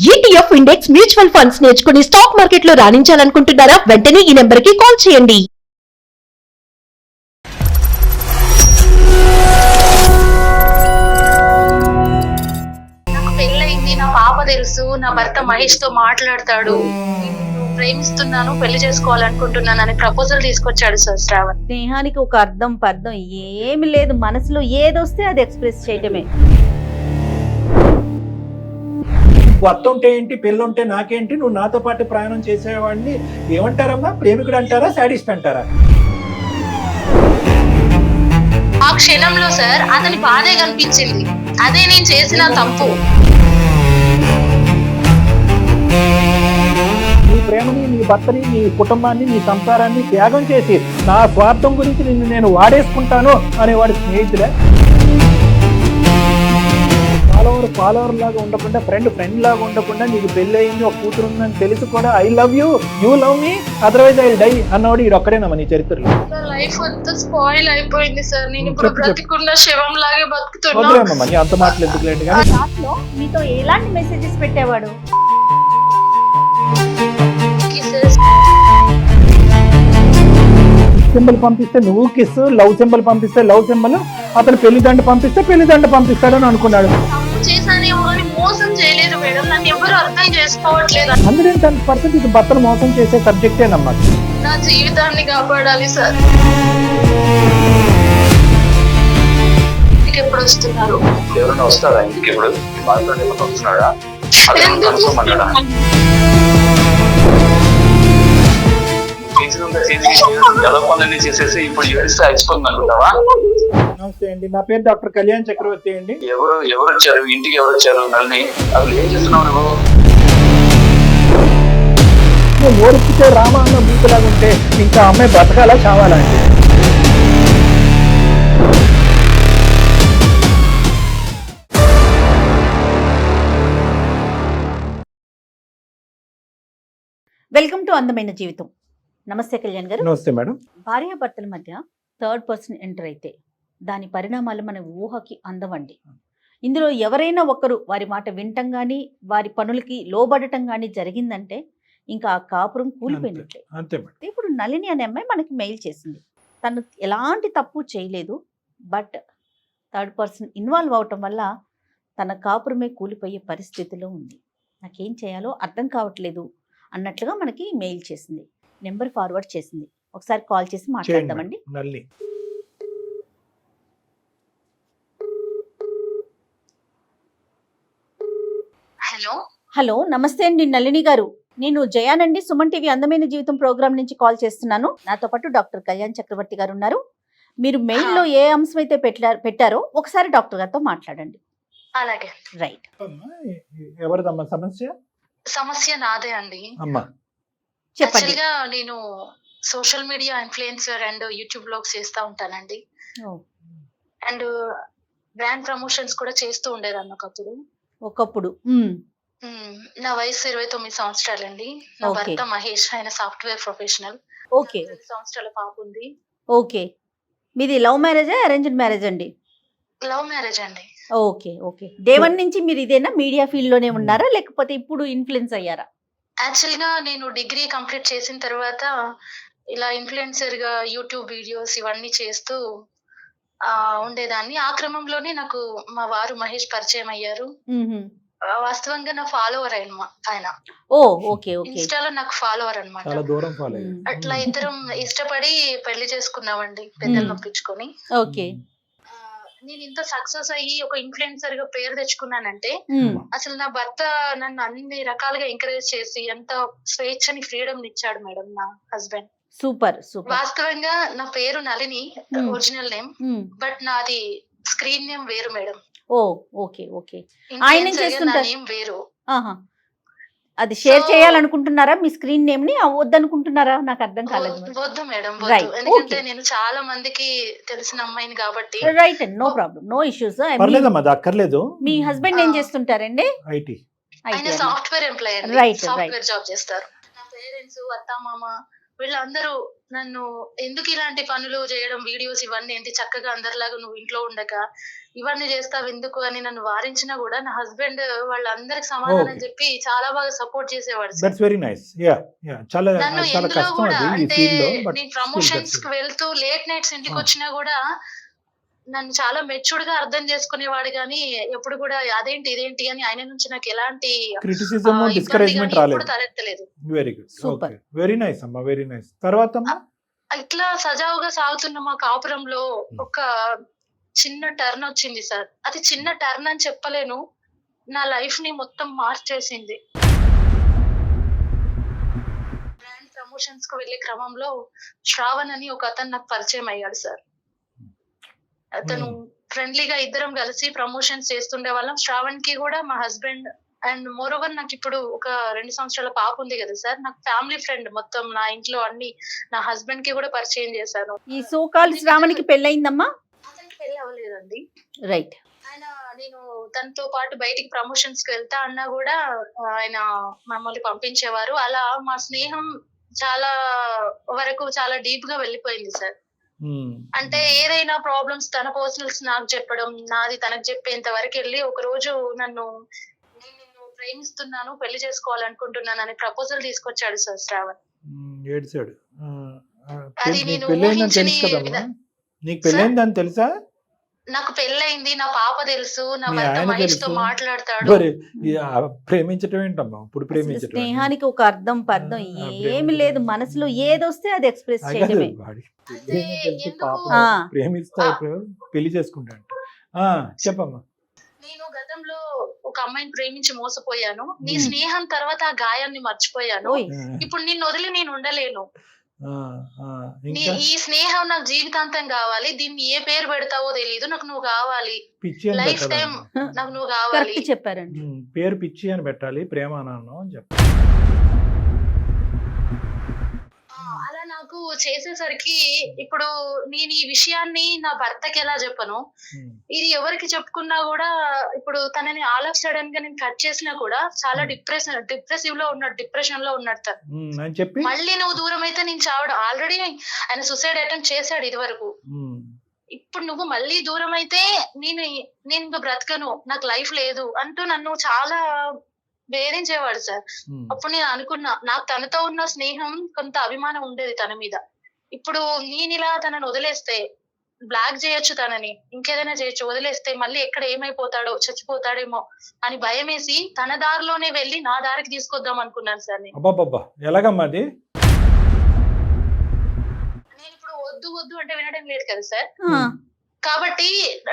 ETF index mutual funds నేర్చుకుని stock market లో రాణించాలనుకుంటున్నారా? వెంటనే ఈ నెంబర్ కి కాల్ చేయండి. నాకు పెళ్ళయింది, నా పాప తెలుసు, నా భర్త మహేష్ తో మాట్లాడతాడు, ప్రేమిస్తున్నాను, పెళ్లి చేసుకోవాలనుకుంటున్నాను అని ప్రపోజల్ తీసుకొచ్చాడు సార్ శ్రావణ్. స్నేహానికి ఒక అర్థం పర్థం ఏమి లేదు, మనసులో ఏదొస్తే అది ఎక్స్ప్రెస్ చేయటమే. భర్త ఉంటే ఏంటి, పిల్ల ఉంటే నాకేంటి, నువ్వు నాతో పాటు ప్రయాణం చేసేవాడిని ఏమంటారమ్మా? ప్రేమికుడు అంటారా, శాడిస్ట్ అంటారా? ఆ క్షణంలో సార్ అతని బాధే కనిపించింది, అదే నేను చేసిన తప్పు. నీ ప్రేమని, నీ భర్తని, నీ కుటుంబాన్ని, నీ సంసారాన్ని త్యాగం చేసి నా స్వార్థం గురించి నిన్ను నేను వాడేసుకుంటాను అనేవాడు స్నేహితులే. ఫాలోవర్ లాగా ఉండకుండా, ఫ్రెండ్ లాగా ఉండకుండా, నీకు పెళ్లి అయింది, ఒక కూతురు ఉందని తెలిసి కూడా I love you, you love me, otherwise I die అన్నవాడు ఇది ఒక్కడేనమ్మా నీ చరిత్రలో. లైఫ్ అంతా స్పాయిల్ అయిపోయింది సార్, నేను ఇప్పుడు బ్రతికున్న శవం లాగే బతుకుతున్నా. వదిలేమ్మా, నీ అంత మాటలు ఎందుకులేండి. కానీ దాంట్లో మీతో ఎలాంటి మెసేజెస్ పెట్టేవాడు? సింబల్ పంపిస్తే నువ్వు కిస్, లవ్ సింబల్ పంపిస్తే లవ్ సింబల్, అతను పెళ్లిదండ పంపిస్తే పెళ్లిదండ పంపిస్తాడని అనుకున్నాడు. చేశానేమో కానీ మోసం చేయలేదు మేడం, నన్ను ఎవరు అర్థం చేసుకోవట్లేదు. 110% ఇది భర్తను మోసం చేసే సబ్జెక్టేనమ్మా. నా జీవితాన్ని కాపాడాలి సార్. ఇంటికి ఎప్పుడు వస్తున్నారు? ఎవరైనా వస్తారా ఇంటికి? ఇప్పుడు మాట్లాడే వస్తున్నాడా? ఎలా పనులన్నీ చేసేసి ఇప్పుడు ఏడిస్తే అయిపోతుంది అనుకుంటావా? నమస్తే అండి, నా పేరు డాక్టర్ కళ్యాణ్ చక్రవర్తి అండి. ఎవరు వచ్చారు ఇంటికి? ఎవరు వచ్చారు? నల్ని అసలు ఏం చేస్తున్నావు నువ్వు? నువ్వు ఓడిపితే రామ అన్న బూతులాగా ఉంటే ఇంకా అమ్మాయి బ్రతకాలా చావాలా అండి? వెల్కమ్ టు అందమైన జీవితం. నమస్తే కళ్యాణ్ గారు. నమస్తే మేడం. భార్యాభర్తల మధ్య థర్డ్ పర్సన్ ఎంటర్ అయితే దాని పరిణామాలు మన ఊహకి అందవండి. ఇందులో ఎవరైనా ఒకరు వారి మాట వినటం కానీ, వారి పనులకి లోబడటం కానీ జరిగిందంటే ఇంకా ఆ కాపురం కూలిపోయినట్లే. అంతే మేడం. ఇప్పుడు నళిని అనే అమ్మాయి మనకి మెయిల్ చేసింది. తను ఎలాంటి తప్పు చేయలేదు, బట్ థర్డ్ పర్సన్ ఇన్వాల్వ్ అవటం వల్ల తన కాపురమే కూలిపోయే పరిస్థితిలో ఉంది. నాకేం చేయాలో అర్థం కావట్లేదు అన్నట్లుగా మనకి మెయిల్ చేసింది, నెంబర్ ఫార్వర్డ్ చేసింది. ఒకసారి కాల్ చేసి మాట్లాడదామండి. నల్లి హలో హలో, నమస్తే అండి నళిని గారు. నేను జయానండి, సుమన్ టీవీ అందమైన జీవితం ప్రోగ్రామ్ నుంచి కాల్ చేస్తున్నాను. నాతో పాటు డాక్టర్ కళ్యాణ్ చక్రవర్తి గారు ఉన్నారు. మీరు మెయిల్లో ఏ అంశం అయితే పెట్టారో ఒకసారి డాక్టర్ గారితో మాట్లాడండి. అలాగే. రైట్. ఎవరిదమ్మా సమస్య? సమస్య నాదే అండి. అమ్మా చెప్పండి. యాక్చువల్గా నేను social media influencer and YouTube blogs చేస్తూ ఉంటానండి. అండ్ బ్రాండ్ ప్రమోషన్స్ కూడా చేస్తూ ఉండేదాన్ని ఒకప్పుడు. నా వయసు 29 సంవత్సరాలండి. నా భర్త మహేష్, ఆయన సాఫ్ట్వేర్ ప్రొఫెషనల్. ఓకే. 2 సంవత్సరాల పాప ఉంది. ఓకే. మీది లవ్ మ్యారేజా, అరేంజ్డ్ మ్యారేజ్ అండి? లవ్ మ్యారేజ్ అండి. Okay okay. డే 1 నుంచి మీరు ఇదేనా మీడియా ఫీల్డ్ లోనే ఉన్నారా, లేకపోతే ఇప్పుడు ఇన్ఫ్లుయెన్స్ అయ్యారా? యాక్చువల్ గా నేను డిగ్రీ కంప్లీట్ చేసిన తర్వాత ఇలా ఇన్ఫ్లుయెన్సర్ గా యూట్యూబ్ వీడియోస్ ఇవన్నీ చేస్తూ ఉండేదాన్ని. ఆ క్రమంలోనే నాకు మా వారు మహేష్ పరిచయం అయ్యారు. వాస్తవంగా నా ఫాలోవర్ ఆయన. ఓ ఓకే ఓకే. ఇన్స్టాలో నాకు ఫాలోవర్ అన్నమాట. చాలా దూరం ఫాలో. అట్లా ఇద్దరం ఇష్టపడి పెళ్లి చేసుకున్నామండి, పెద్దలు పంపించుకొని. ఓకే. నేను ఇంత సక్సెస్ అయ్యి ఒక ఇన్ఫ్లుయెన్సర్ గా పేరు తెచ్చుకున్నానంటే అసలు నా భర్త నన్ను అన్ని రకాలుగా ఎంకరేజ్ చేసి ఎంత స్వేచ్ఛని, ఫ్రీడమ్ ఇచ్చాడు మేడం నా హస్బెండ్. Super super. వాస్తవంగా నా పేరు నళిని, ఒరిజినల్ నేమ్, బట్ నాది స్క్రీన్ నేమ్ వేరు మేడం. ఓ ఓకే ఓకే. ఆయన చేస్తుంటారు నేమ్ వేరు. అది షేర్ చేయాలనుకుంటున్నారా మీ స్క్రీన్ నేమ్ ని? వద్దనుకుంటున్నారా? నాకు అర్థం కాలేదు. వద్దు మేడం, వద్దు. ఎందుకంటే నేను చాలా మందికి తెలిసిన అమ్మాయిని కాబట్టి. Right, no problem, no issues. అక్కర్లేదు. మీ హస్బెండ్ ఏం చేస్తుంటారండి? ఆయన సాఫ్ట్వేర్ ఎంప్లాయీ, సాఫ్ట్వేర్ జాబ్ చేస్తారు. నా పేరెంట్స్, అత్త, మామ వీళ్ళందరూ నన్ను ఎందుకు ఇలాంటి పనులు చేయడం, వీడియోస్ ఇవన్నీ ఏంటి, చక్కగా అందరిలాగా నువ్వు ఇంట్లో ఉండక ఇవన్నీ చేస్తావు ఎందుకు అని నన్ను వారించినా కూడా నా హస్బెండ్ వాళ్ళందరికి సమాధానం Okay. చెప్పి చాలా బాగా సపోర్ట్ చేసేవాడు sir. That's very nice. Yeah yeah చాలా నన్ను చాలా ఎందులో కష్టం కూడా అది ఈ అంటే ఫీల్డ్ లో, బట్ నేను ప్రమోషన్స్ కి వెళ్తూ లేట్ నైట్స్ ఇంటికి వచ్చినా కూడా నన్ను చాలా మెచ్యూర్డ్ గా అర్థం చేసుకునేవాడు, కానీ ఎప్పుడు కూడా అదేంటి ఇదేంటి అని ఆయన నుంచి నాకు ఎలాంటి క్రిటిసిజం ఇబ్బంది డిస్కరేజ్మెంట్ కానీ రాలేదు. ఎప్పుడు తలెత్తలేదు. Very good. Super. Okay, very nice అమ్మా, వెరీ నైస్. తర్వాత అమ్మా ఇట్లా సజావుగా సాగుతున్న మా కాపురంలో ఒక చిన్న టర్న్ వచ్చింది సార్. అది చిన్న టర్న్ అని చెప్పలేను, నా లైఫ్ ని మొత్తం మార్చేసింది. బ్రాండ్ ప్రమోషన్స్ కు వెళ్లే క్రమంలో శ్రావణ్ అని ఒక అతను నాకు పరిచయం అయ్యాడు సార్. అతను ఫ్రెండ్లీగా ఇద్దరం కలిసి ప్రమోషన్స్ చేస్తుండే వాళ్ళం. శ్రావణ్ కి కూడా మా హస్బెండ్ అండ్ మోర్ ఓవర్ నాకు ఇప్పుడు ఒక 2 సంవత్సరాల పాప ఉంది కదా సార్, నాకు ఫ్యామిలీ ఫ్రెండ్, మొత్తం నా ఇంట్లో అన్ని నా హస్బెండ్ కి కూడా పరిచయం చేశాను. ఈ సోకాల్ శ్రావణికి పెళ్ళయిందమ్మా? అతనికి పెళ్లి అవ్వలేదండి. రైట్. ఆయన నేను తనతో పాటు బయటికి ప్రమోషన్స్ కి వెళ్తా అన్నా కూడా ఆయన మమ్మల్ని పంపించేవారు. అలా మా స్నేహం చాలా వరకు చాలా డీప్ గా వెళ్ళిపోయింది సార్. అంటే ఏదైనా ప్రాబ్లమ్స్ తన పర్సనల్స్ నాకు చెప్పడం, నాది తనకు చెప్పేంత వరకు వెళ్ళి ఒక రోజు నేను నిన్ను ప్రేమిస్తున్నాను, పెళ్లి చేసుకోవాలనుకుంటున్నాను అని ప్రపోజల్ తీసుకొచ్చాడు సార్ శ్రావణ్. ఏడ్చాడు. అది నీకు నేను పెళ్ళైందని తెలుసు ఊహించని కదమ్మా? నీకు పెళ్ళైందని తెలుసా? నాకు పెళ్ళయింది, నా పాప తెలుసు, నా మీ భర్త ఆయన మహేష్ తో తెలుసు. మాట్లాడతాడు. మరి ప్రేమించటం ఏంటమ్మా? ఇప్పుడు ప్రేమించటం స్నేహానికి ఒక అర్థం పర్థం ఏమి ప్రేమించడం. లేదు, మనసులో ఏదొస్తే అది ఎక్స్ప్రెస్ చేయడమే. ఆ. ప్రేమిస్తా పెళ్లి చేసుకుంటా అంట. చెప్పమ్మా. నేను గతంలో ఒక అమ్మాయిని ప్రేమించి మోసపోయాను. నీ Hmm. స్నేహం తర్వాత ఆ గాయాన్ని మర్చిపోయాను. ఓయ్. ఇప్పుడు నిన్ను వదిలి నేను ఉండలేను. ఇంకా ఈ స్నేహం నాకు జీవితాంతం కావాలి. దీన్ని ఏ పేరు పెడతావో తెలియదు, నాకు నువ్వు కావాలి. పిచ్చి అని లైఫ్ టైం పెట్టాలి. నాకు నువ్వు కావాలి. కరెక్ట్ చెప్పారండి. పేరు పిచ్చి అని పెట్టాలి, ప్రేమ అన్నాను అని చెప్పాలి. అలా నాకు చేసేసరికి ఇప్పుడు నేను ఈ విషయాన్ని నా భర్తకి ఎలా చెప్పను, ఇది ఎవరికి చెప్పుకున్నా కూడా ఇప్పుడు తనని ఆల్ ఆఫ్ సడన్ గా నేను కట్ చేసినా కూడా చాలా డిప్రెసివ్ లో ఉన్నాడు, డిప్రెషన్ లో ఉన్నాడు తను. అని చెప్పి మళ్ళీ నువ్వు దూరం అయితే నేను చావడం, ఆల్రెడీ ఆయన సూసైడ్ అటెంప్ట్ చేశాడు ఇది వరకు. ఇప్పుడు నువ్వు మళ్ళీ దూరం అయితే నేను ఇంకా బ్రతకను, నాకు లైఫ్ లేదు అంటూ నన్ను చాలా వేధించేవాడు సార్. అప్పుడు నేను అనుకున్నా, నాకు తనతో ఉన్న స్నేహం కొంత అభిమానం ఉండేది తన మీద. ఇప్పుడు నేను ఇలా తనని వదిలేస్తే బ్లాక్ చేయొచ్చు, తనని ఇంకేదైనా చేయొచ్చు, వదిలేస్తే మళ్ళీ ఎక్కడ ఏమైపోతాడో, చచ్చిపోతాడేమో అని భయం వేసి తన దారిలోనే వెళ్ళి నా దారికి తీసుకొద్దాం అనుకున్నాను సార్. అబ్బాబ్బా, ఎలాగమ్మా అది? నేను ఇప్పుడు వద్దు వద్దు అంటే వినడం లేదు కదా సార్. ఆ. కాబట్టి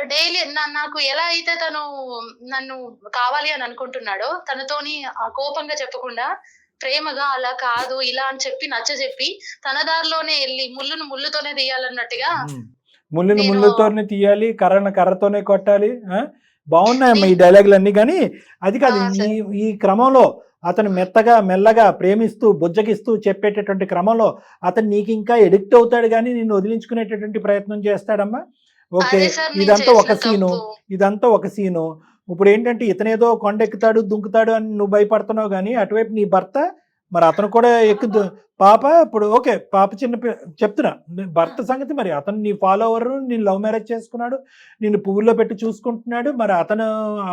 డైలీ నాకు ఎలా అయితే తను నన్ను కావాలి అని అనుకుంటున్నాడో తనతోని ఆ కోపంగా చెప్పకుండా ప్రేమగా అలా కాదు ఇలా అని చెప్పి నచ్చ చెప్పి తన దారిలోనే వెళ్ళి ముళ్ళును ముళ్ళుతోనే తీయాలన్నట్టుగా. ముళ్ళుని ముళ్ళుతోనే తీయాలి, కర్రను కర్రతోనే కొట్టాలి. బాగున్నాయమ్మా ఈ డైలాగులు అన్ని, కానీ అది కాదు. ఈ క్రమంలో అతను మెల్లగా ప్రేమిస్తూ బుజ్జగిస్తూ చెప్పేటటువంటి క్రమంలో అతను నీకు ఇంకా ఎడిక్ట్ అవుతాడు, కానీ నిన్ను వదిలించుకునేటటువంటి ప్రయత్నం చేస్తాడమ్మా. ఓకే, ఇదంతా ఒక సీను. ఇప్పుడు ఏంటంటే ఇతనేదో కొండెక్కుతాడు దుంకుతాడు అని నువ్వు భయపడుతున్నావు, కానీ అటువైపు నీ భర్త మరి అతను కూడా ఎక్కుతూ పాప. ఇప్పుడు ఓకే, పాప చెప్తున్నా భర్త సంగతి. మరి అతను నీ ఫాలోవర్, నేను లవ్ మ్యారేజ్ చేసుకున్నాడు, నిన్ను పువ్వుల్లో పెట్టి చూసుకుంటున్నాడు. మరి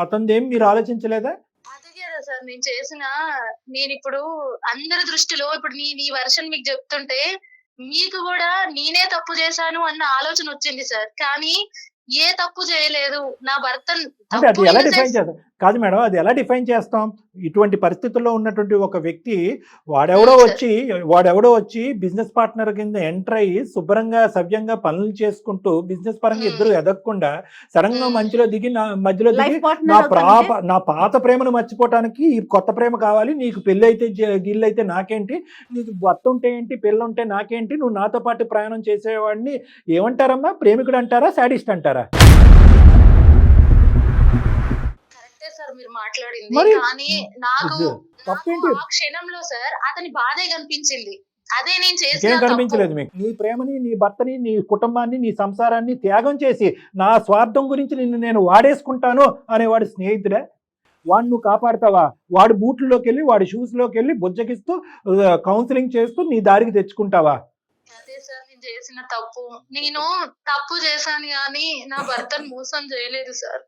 అతనిదేం మీరు ఆలోచించలేదా? అదే కదా సార్ నేను చేసిన. నేను ఇప్పుడు అందరి దృష్టిలో ఇప్పుడు నీ వర్షన్ మీకు చెప్తుంటే మీకు కూడా నేనే తప్పు చేశాను అన్న ఆలోచన వచ్చింది సార్. కానీ ఏ తప్పు చేయలేదు నా భర్త. అంటే అది ఎలా డిఫైన్ చేస్తాం? కాదు మేడం, అది ఎలా డిఫైన్ చేస్తాం? ఇటువంటి పరిస్థితుల్లో ఉన్నటువంటి ఒక వ్యక్తి వాడెవడో వచ్చి బిజినెస్ పార్ట్నర్ కింద ఎంటర్ అయ్యి శుభ్రంగా సవ్యంగా పనులు చేసుకుంటూ బిజినెస్ పరంగా ఇద్దరు ఎదగకుండా సడన్ గా మధ్యలో దిగి నా పాత ప్రేమను మర్చిపోవటానికి ఈ కొత్త ప్రేమ కావాలి, నీకు పెళ్ళి అయితే గిల్లైతే నాకేంటి, నీకు భర్త ఉంటే ఏంటి, పెళ్ళి ఉంటే నాకేంటి, నువ్వు నాతో పాటు ప్రయాణం చేసేవాడిని ఏమంటారమ్మా? ప్రేమికుడు అంటారా, శాడిస్ట్ అంటారా? సార్ మీరు మాట్లాడింది, మరి కానీ నాకు తప్పేంటి? ఆ క్షణంలో సార్ అతని బాధే కనిపించింది. అదే నేను ఏం చేసిన కనిపించలేదు మీకు? నీ ప్రేమని, నీ భర్తని, నీ కుటుంబాన్ని, నీ సంసారాన్ని త్యాగం చేసి నా స్వార్థం గురించి నిన్ను నేను వాడేసుకుంటాను అనేవాడు స్నేహితుడే? వాడిని నువ్వు కాపాడతావా? వాడి బూట్లలోకి వెళ్ళి వాడి షూస్లోకి వెళ్ళి బుజ్జగిస్తూ కౌన్సిలింగ్ చేస్తూ నీ దారికి తెచ్చుకుంటావా? అదే సార్ నేను చేసిన తప్పు. నేను తప్పు చేశాను కానీ నా భర్తను మోసం చేయలేదు సార్.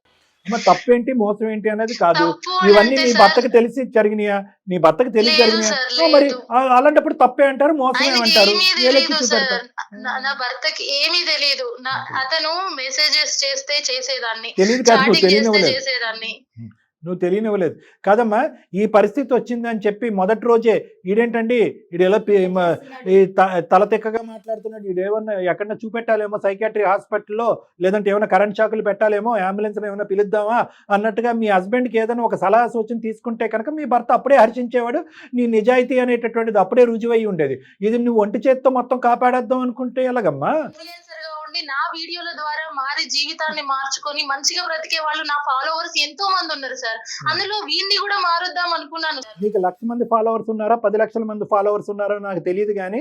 తప్పేంటి మోసం ఏంటి అనేది కాదు. తప్పు అని ఇవన్నీ అంటే నీ సార్, భర్తకు తెలిసి జరిగినాయా? నీ భర్తకు తెలిసి లేదు జరిగినాయా? సార్, మరి లేదు. అలాంటప్పుడు తప్పే అంటారు, మోసమే ఆయనకి అంటారు. ఏమీ ఏలెక్కి తెలీదు సార్. చూపెడతారు. నా భర్తకి ఏమీ తెలీదు. అతను మెసేజెస్ చేస్తే చేసేదాన్ని, తెలియదు కాదు, నువ్వు చాటింగ్ చేస్తే తెలియనివ్వలేదు. చేసేదాన్ని. నువ్వు తెలియనివ్వలేదు కాదమ్మా. ఈ పరిస్థితి వచ్చిందని చెప్పి మొదటి రోజే ఈడేంటండి ఈడు ఎలా తల తిక్కగా మాట్లాడుతున్నాడు, ఈడేమన్నా ఎక్కడన్నా చూపెట్టాలేమో సైకాట్రీ హాస్పిటల్లో, లేదంటే ఏమైనా కరెంట్ షాకులు పెట్టాలేమో, అంబులెన్స్ ఏమైనా పిలుద్దామా అన్నట్టుగా మీ హస్బెండ్కి ఏదైనా ఒక సలహా సూచన తీసుకుంటే కనుక మీ భర్త అప్పుడే హర్షించేవాడు. నీ నిజాయితీ అనేటటువంటిది అప్పుడే రుజువై ఉండేది. ఇది నువ్వు ఒంటి చేత్తో మొత్తం కాపాడేద్దాం అనుకుంటే ఎలాగమ్మా? ఇన్ఫ్లుయెన్సర్ గా ఉండి నా వీడియోల ద్వారా మారి జీవితాన్ని మార్చుకొని మంచిగా బ్రతికే వాళ్ళు నా ఫాలోవర్స్ ఎంతో మంది ఉన్నారు సార్. అందులో వీడిని కూడా మారుద్దాం అనుకున్నాను. నీకు 1,00,000 మంది ఫాలోవర్స్ ఉన్నారా, 10 లక్షల మంది ఫాలోవర్స్ ఉన్నారా నాకు తెలియదు, కానీ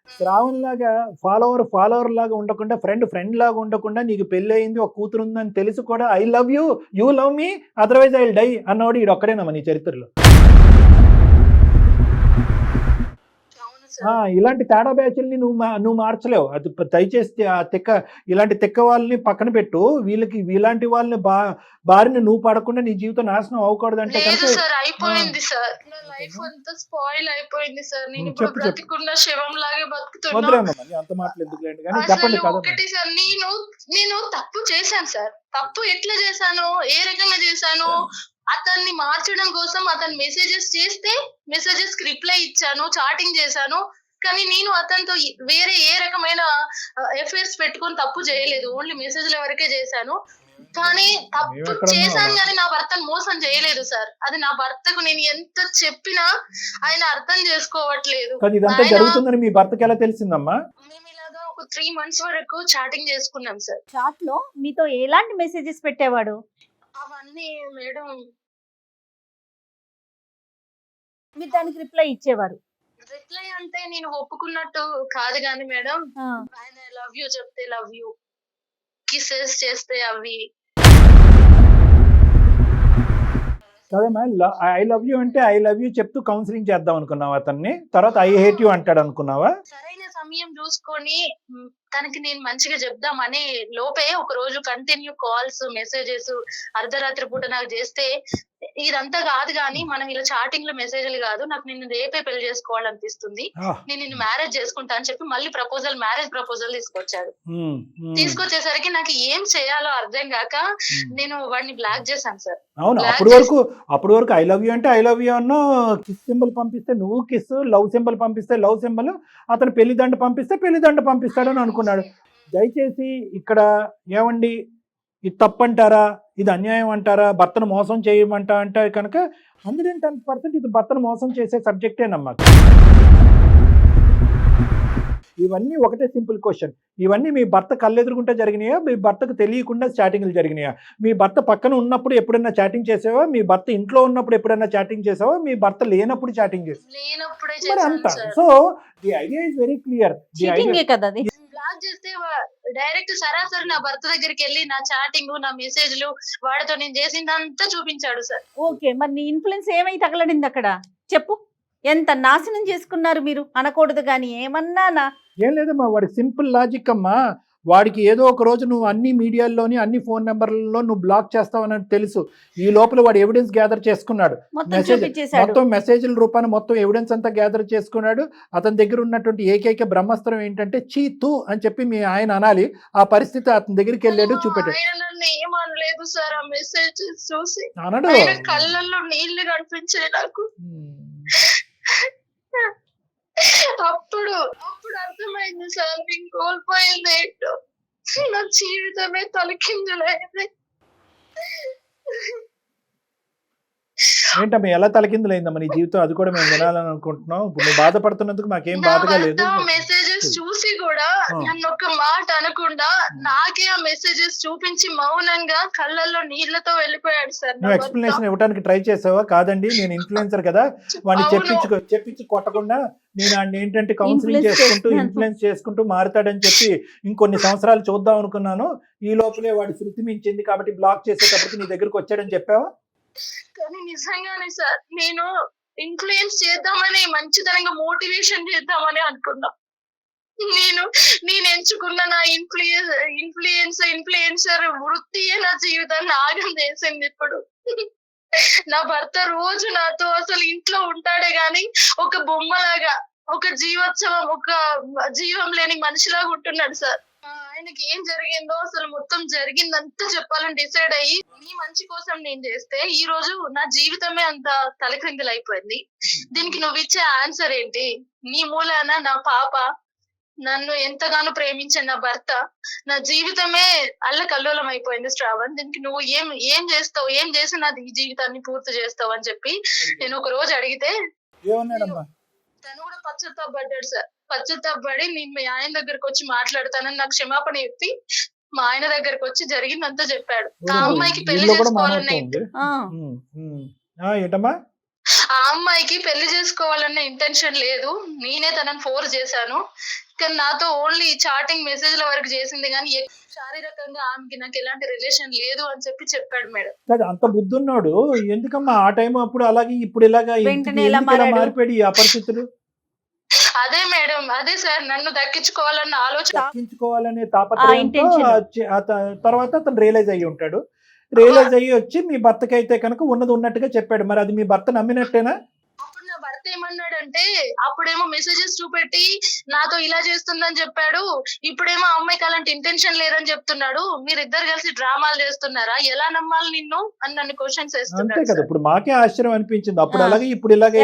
శ్రావణ్ లాగా ఫాలోవర్ లాగా ఉండకుండా, ఫ్రెండ్ లాగా ఉండకుండా, నీకు పెళ్లి అయింది, ఒక కూతురు ఉందని తెలిసి కూడా I love you, you love me, otherwise I will die అన్నవాడు ఈడు ఒక్కడేనమ్మా నీ చరిత్రలో. ఇలాంటి తేడా బ్యాచ్ల్ని నువ్వు మార్చలేవు. అది దయచేసి ఆ ఇలాంటి తిక్క వాళ్ళని పక్కన పెట్టు. ఇలాంటి వాళ్ళని బారిని నువ్వు పడకుండా నీ జీవితం నాశనం అవ్వకూడదు అంటే సార్. అయిపోయింది సార్, నా లైఫ్ అంతా స్పాయిల్ అయిపోయింది సార్. నేను ఇప్పుడు బ్రతికున్న శవం లాగే బతుకుతున్నా. అంత మాటలు ఎందుకులేండి కానీ చెప్పండి కదా. ఒకటి సార్, నేను తప్పు చేశాను సార్. తప్పు ఎట్లా చేశాను, ఏ రకంగా చేశాను, అతన్ని మార్చడం కోసం అతను మెసేజెస్ చేస్తే మెసేజెస్ కి రిప్లై ఇచ్చాను, చాటింగ్ చేశాను. కానీ నేను అతనితో వేరే ఏ రకమైన ఎఫైర్స్ పెట్టుకొని తప్పు చేయలేదు. ఓన్లీ మెసేజ్ల వరకే చేశాను. కానీ తప్పు చేశాను కానీ నా భర్తను మోసం చేయలేదు సార్. అది నా భర్తకు నేను ఎంత చెప్పినా ఆయన అర్థం చేసుకోవట్లేదు. జరుగుతుందని మీ భర్తకి ఎలా తెలిసిందమ్మా? మేము ఇలాగా ఒక 3 months వరకు చాటింగ్ చేసుకున్నాం సార్. చాట్ లో మీతో ఎలాంటి మెసేజెస్ పెట్టేవాడు? అవన్నీ మేడం మీరు దానికి రిప్లై ఇచ్చేవారు? రిప్లై అంటే నేను ఒప్పుకున్నట్టు కాదు కానీ మేడం, ఆయన లవ్ యూ చెప్తే లవ్ యూ, కిసెస్ చేస్తే అవి. కదమ్మా, ఐ లవ్ యూ అంటే ఐ లవ్ యూ చెప్తూ కౌన్సిలింగ్ చేద్దాం అనుకున్నావా అతన్ని? తర్వాత ఐ హేట్ యూ అంటాడు అనుకున్నావా? సరైన సమయం చూసుకొని తనకి నేను మంచిగా చెప్దామని లోపే ఒక రోజు కంటిన్యూ కాల్స్, మెసేజెస్ అర్ధరాత్రి పూట నాకు చేస్తే, ఇదంతా కాదు కానీ మనం ఇలా చాటింగ్ లో మెసేజ్లు కాదు, నాకు నిన్ను రేపే పెళ్లి చేసుకోవాలనిపిస్తుంది, నేను నిన్ను మ్యారేజ్ చేసుకుంటా అని చెప్పి మళ్ళీ మ్యారేజ్ ప్రపోజల్ తీసుకొచ్చాడు. తీసుకొచ్చేసరికి నాకు ఏం చేయాలో అర్థం కాక నేను వాడిని బ్లాక్ చేశాను సార్. అవును, అప్పుడు వరకు ఐ లవ్ యూ అంటే ఐ లవ్ యూ అన్నో, కిస్ సింబల్ పంపిస్తే నువ్వు కిస్, లవ్ సింబల్ పంపిస్తే లవ్ సింబల్, అతను పెళ్లిదండ పంపిస్తే పెళ్లిదండ పంపిస్తాడని అనుకున్నాడు. దయచేసి ఇక్కడ ఏమండి, ఇది తప్పంటారా, ఇది అన్యాయం అంటారా, భర్తను మోసం చేయమంటా అంటే కనుక 110% ఇది భర్తను మోసం చేసే సబ్జెక్టేనమ్మా. ఇవన్నీ ఒకటే సింపుల్ క్వశ్చన్. ఇవన్నీ మీ భర్త కళ్ళెదురుకుంటే జరిగినాయా, మీ భర్తకు తెలియకుండా చాటింగ్లు జరిగినాయా? మీ భర్త పక్కన ఉన్నప్పుడు ఎప్పుడైనా చాటింగ్ చేసావా? మీ భర్త ఇంట్లో ఉన్నప్పుడు ఎప్పుడైనా చాటింగ్ చేసావా? మీ భర్త లేనప్పుడు చాటింగ్ చేసావా? అంతా. So the idea is very clear. Block చేస్తే డైరెక్ట్ సరాసరి నా భర్త దగ్గరికి వెళ్ళి నా చాటింగ్, నా మెసేజ్లు, వాడితో నేను చేసిందంతా చూపించాడు సార్. ఓకే, మరి నీ ఇన్ఫ్లుయెన్స్ ఏమై తగలడింది అక్కడ చెప్పు? ఎంత నాశనం చేసుకున్నారు మీరు అనకూడదు కానీ ఏమన్నా. ఏం లేదమ్మా, వాడికి సింపుల్ లాజిక్ అమ్మా. వాడికి ఏదో ఒక రోజు నువ్వు అన్ని మీడియాల్లోని అన్ని ఫోన్ నెంబర్లలో నువ్వు బ్లాక్ చేస్తావని తెలుసు. ఈ లోపల వాడు ఎవిడెన్స్ గ్యాదర్ చేసుకున్నాడు, మొత్తం మెసేజ్ల రూపాన్ని మొత్తం ఎవిడెన్స్ అంతా గ్యాదర్ చేసుకున్నాడు. అతని దగ్గర ఉన్నటువంటి ఏకైక బ్రహ్మాస్త్రం ఏంటంటే చీతు అని చెప్పి మీ ఆయన అనాలి. ఆ పరిస్థితి అతని దగ్గరికి వెళ్ళాడు, చూపెట్టాడు. ఏమనలేదు సార్, ఆ మెసేజ్ చూసి అనడు, కళ్ళల్లో నీళ్లు కనిపించాయి నాకు. అప్పుడు అర్థమైంది సార్, నేను కోల్పోయింది ఏంటో, నా జీవితమే తలకిందులైంది. ఏంటమ్మా ఎలా తలకిందులైందమ్మా నీ జీవితం? అది కూడా మేము వినాలని అనుకుంటున్నాం. ఇప్పుడు నువ్వు బాధపడుతున్నందుకు మాకేం బాధగా లేదు. మెసేజెస్ చూసి కూడా నన్ను ఒక మాట అనకుండా నాకే ఆ మెసేజెస్ చూపించి మౌనంగా కళ్ళల్లో నీళ్లతో వెళ్ళిపోయాడు సార్. నువ్వు ఎక్స్ప్లెనేషన్ ఇవ్వడానికి ట్రై చేసావా? కాదండి నేను ఇన్ఫ్లుయెన్సర్ కదా, వాడిని చెప్పించి కొట్టకుండా నేను ఆయన ఏంటంటే కౌన్సిలింగ్ చేసుకుంటూ ఇన్ఫ్లుయెన్స్ చేసుకుంటూ మారుతాడని చెప్పి ఇంకొన్ని సంవత్సరాలు చూద్దాం అనుకున్నాను. ఈ లోపలే వాడి శృతి మించింది కాబట్టి బ్లాక్ చేసేటప్పటికి నీ దగ్గరకు వచ్చాడని చెప్పావా? కానీ నిజంగానే సార్ నేను ఇన్ఫ్లుయెన్స్ చేద్దామని మంచితనంగా మోటివేషన్ చేద్దామని అనుకున్నా. నేను ఎంచుకున్న నా ఇన్ఫ్లుయెన్సర్ వృత్తియే నా జీవితాన్ని ఆగం చేసింది ఇప్పుడు. నా భర్త రోజు నాతో అసలు ఇంట్లో ఉంటాడే గాని ఒక బొమ్మలాగా, ఒక జీవోత్సవం, ఒక జీవం లేని మనిషిలాగా ఉంటున్నాడు సార్. ఆయనకి ఏం జరిగిందో అసలు మొత్తం జరిగిందంతా చెప్పాలని డిసైడ్ అయ్యి నీ మంచి కోసం నేను చేస్తే ఈ రోజు నా జీవితమే అంత తలక్రిందులు అయిపోయింది. దీనికి నువ్వు ఇచ్చే ఆన్సర్ ఏంటి? నీ మూలాన నా పాప, నన్ను ఎంతగానో ప్రేమించే నా భర్త, నా జీవితమే అల్లకల్లోలం అయిపోయింది శ్రావణ్. దీనికి నువ్వు ఏం చేస్తావు, ఏం చేసి నాది ఈ జీవితాన్ని పూర్తి చేస్తావు అని చెప్పి నేను ఒక రోజు అడిగితే తను కూడా పశ్చాత్తాపడ్డాడు సార్. పశ్చాత్తాపడి నేను మీ ఆయన దగ్గరకు వచ్చి మాట్లాడతానని నాకు క్షమాపణ చెప్పి మా ఆయన దగ్గరకు వచ్చి జరిగిందంతా చెప్పాడు. ఆ అమ్మాయికి పెళ్లి చేసుకోవాలన్న ఏంటమ్మా ఆ అమ్మాయికి పెళ్లి చేసుకోవాలన్న ఇంటెన్షన్ లేదు, నేనే తనని ఫోర్స్ చేశాను. కానీ నాతో ఓన్లీ చాటింగ్ మెసేజ్ల వరకు చేసింది కానీ శారీరకంగా ఆమెకి నాకు ఎలాంటి రిలేషన్ లేదు అని చెప్పాడు మేడం. అంత బుద్ధున్నాడు ఎందుకమ్మా ఆ టైం అప్పుడు అలాగే ఇప్పుడు ఇలాగా మారిపోయాడు ఈ అపరిస్థితులు? అదే మేడం, అదే సార్, నన్ను దక్కించుకోవాలన్న ఆలోచన, దక్కించుకోవాలనే తాపత్రయంతో తర్వాత అతను రియలైజ్ అయ్యి ఉంటాడు. రియలైజ్ అయ్యి వచ్చి మీ భర్తకి అయితే కనుక ఉన్నది ఉన్నట్టుగా చెప్పాడు. మరి అది మీ భర్త నమ్మినట్టేనా? అప్పుడు నా భర్త ఏమన్నాడంటే, అప్పుడేమో మెసేజెస్ చూపెట్టి నాతో ఇలా చేస్తుందని చెప్పాడు, ఇప్పుడేమో అమ్మాయికి అలాంటి ఇంటెన్షన్ లేదని చెప్తున్నాడు, మీరిద్దరు కలిసి డ్రామాలు చేస్తున్నారా, ఎలా నమ్మాలి నిన్ను అని నన్ను క్వశ్చన్స్ వేస్తున్నాడు. అంతే కదా, ఇప్పుడు మాకే ఆశ్చర్యం అనిపించింది. అప్పుడు అలాగే ఇప్పుడు ఇలాగే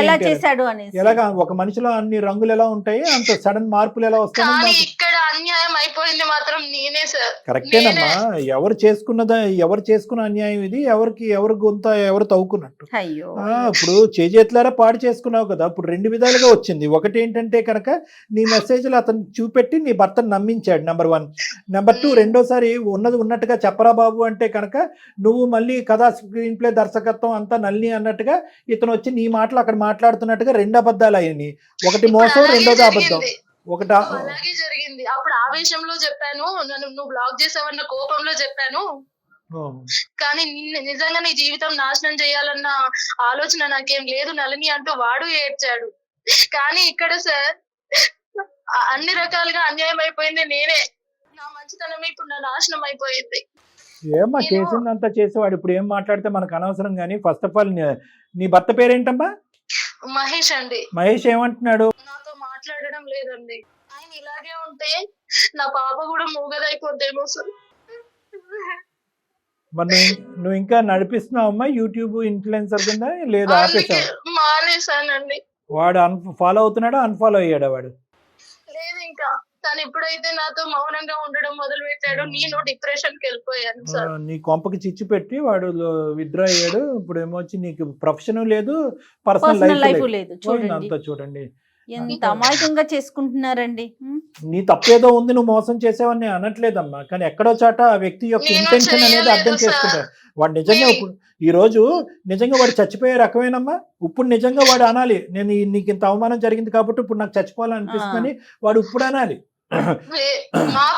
ఎలాగా ఒక మనిషిలో అన్ని రంగులు ఎలా ఉంటాయి, అంత సడన్ మార్పులు ఎలా వస్తాయి? ఇక్కడ అన్యాయం అయిపోయింది మాత్రం నేనే సార్. కరెక్టేనమ్మా, ఎవరు చేసుకున్న అన్యాయం ఇది, ఎవరు గొంత ఎవరు తవ్వుకున్నట్టు. ఇప్పుడు చేజేతులారా పాడు చేసుకున్నావు కదా. ఇప్పుడు రెండు విధాలుగా వచ్చింది. ఒకటి ఏంటంటే కనుక నీ మెసేజ్లు అతను చూపెట్టి నీ భర్తను నమ్మించాడు, నెంబర్ 1. నెంబర్ 2, రెండోసారి ఉన్నది ఉన్నట్టుగా చెప్పరా బాబు అంటే కనుక నువ్వు మళ్ళీ కథా స్క్రీన్ ప్లే దర్శకత్వం అంతా నల్లి అన్నట్టుగా ఇతను వచ్చి నీ మాటలు అక్కడ మాట్లాడుతున్నట్టుగా 2 అబద్ధాలు అయ్యాయి. ఒకటి మోసం, రెండోది అబద్ధం. అలాగే జరిగింది. అప్పుడు ఆవేశంలో చెప్పాను, నువ్వు బ్లాక్ చేసావన్న కోపంలో చెప్పాను, కానీ నిజంగా నీ జీవితం నాశనం చేయాలన్న ఆలోచన నాకేం లేదు నళిని అంటూ వాడు ఏడ్చాడు. కానీ ఇక్కడ సార్ అన్ని రకాలుగా అన్యాయం అయిపోయింది నేనే. నా మంచితనమే ఇప్పుడు నా నాశనం అయిపోయింది. ఏమ్మా చేసిందంతా చేసేవాడు ఇప్పుడు ఏం మాట్లాడితే మనకు అనవసరం. కానీ ఫస్ట్ ఆఫ్ ఆల్ నీ భర్త పేరేంటమ్మా? మహేష్ అండి. మహేష్ ఏమంటున్నాడు? నాతో మాట్లాడడం లేదండి. ఆయన ఇలాగే ఉంటే నా పాప కూడా మూగదైపోద్దేమో సార్. మరి నువ్వు ఇంకా నడిపిస్తున్నావమ్మా యూట్యూబ్ ఇన్ఫ్లుయెన్సర్ కింద? లేదా మానేసానండి. వాడు ఫాలో అవుతున్నాడా, అన్ఫాలో అయ్యాడా? వాడు లేదు, ఇంకా తను ఎప్పుడైతే నాతో మౌనంగా ఉండడం మొదలు పెట్టాడో నేను డిప్రెషన్ కి వెళ్ళిపోయాను సార్. నీ కొంపకి చిచ్చు పెట్టి వాడు విత్డ్రా అయ్యాడు. ఇప్పుడు ఏమొచ్చి నీకు ప్రొఫెషన్ లేదు, పర్సనల్ లైఫ్ లేదు. అంతా చూడండి ఎంత అమాయకంగా చేసుకుంటున్నారండి. నీ తప్పేదో ఉంది, నువ్వు మోసం చేసావని అనట్లేదమ్మా. కానీ ఎక్కడో చాట ఆ వ్యక్తి యొక్క ఇంటెన్షన్ అనేది అర్థం చేసుకుంటారు. వాడు నిజంగా ఇప్పుడు ఈ రోజు నిజంగా వాడు చచ్చిపోయే రకమేనమ్మా. ఇప్పుడు నిజంగా వాడు అనాలి, నేను నీకు ఇంత అవమానం జరిగింది కాబట్టి ఇప్పుడు నాకు చచ్చిపోవాలనిపిస్తుందని వాడు ఇప్పుడు అనాలి. మా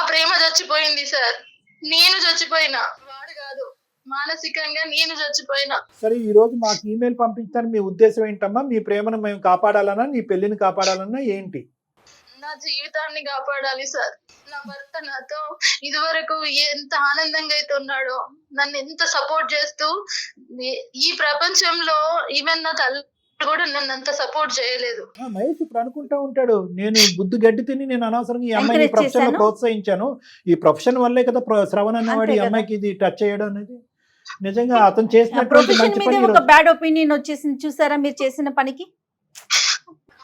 ప్రేమ చచ్చిపోయింది సార్, నేను చచ్చిపోయినా, వాడు కాదు. మానసికంగా నేను చచ్చిపోయినా. సరే, ఈ రోజు మాకు ఈమెయిల్ పంపించాను, మీ ఉద్దేశం ఏంటమ్మా? మీ ప్రేమను మేము కాపాడాలన్నా, నీ పెళ్లిని కాపాడాలన్నా ఏంటి? నా జీవితాన్ని కాపాడాలి సార్. నా భర్త నాతో ఇదివరకు ఎంత ఆనందంగా అయితే ఉన్నాడో, నన్ను ఎంత సపోర్ట్ చేస్తూ, ఈ ప్రపంచంలో ఈవెన్ నా తల్లి కూడా నన్ను అంత సపోర్ట్ చేయలేదు. మహేష్ ఇప్పుడు అనుకుంటా ఉంటాడు, నేను బుద్ధి గడ్డి తిని నేను అనవసరంగా ఈ అమ్మాయిని ప్రొఫెషన్ లో ప్రోత్సహించాను, ఈ ప్రొఫెషన్ వల్లే కదా శ్రవణ్ అన్నవాడు ఈ అమ్మాయికి ఇది టచ్ చేయడం అనేది. నిజంగా అతను చేసినటువంటి మంచి పని ఒక బ్యాడ్ ఒపీనియన్ వచ్చేసింది చూసారా మీరు చేసిన పనికి.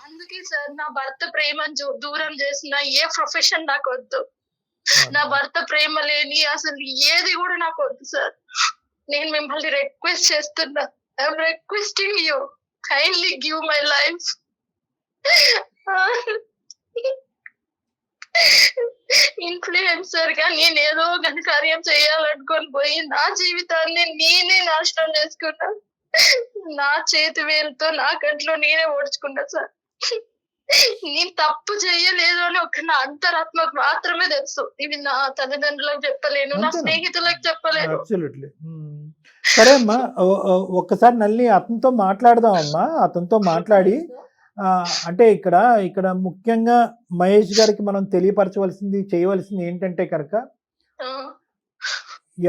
అందుకే సార్ నా భర్త ప్రేమను దూరం చేసిన ఏ ప్రొఫెషన్ నాకు వద్దు. నా భర్త ప్రేమ లేని అసలు ఏది కూడా నాకు వద్దు సార్. నేను మిమ్మల్ని రిక్వెస్ట్ చేస్తున్నా, I'm requesting you, kindly give my life. Influencer గా నేను ఏదో ఘనకార్యం చేయాలనుకొని పోయి నా జీవితాన్ని నేనే నాశనం చేసుకున్నా. నా చేతి వేలుతో నా కంట్లో నేనే ఓడ్చుకున్నా సార్. నేను తప్పు చేయలేదు అని ఒక నా అంతరాత్మకు మాత్రమే తెలుసు. ఇవి నా తల్లిదండ్రులకు చెప్పలేను, నా స్నేహితులకు చెప్పలేను. సరే అమ్మా, ఒక్కసారి నల్లి అతనితో మాట్లాడదాం అమ్మా. అతనితో మాట్లాడి అంటే ఇక్కడ ముఖ్యంగా మహేష్ గారికి మనం తెలియపరచవలసింది, చేయవలసింది ఏంటంటే కనుక, ఆ,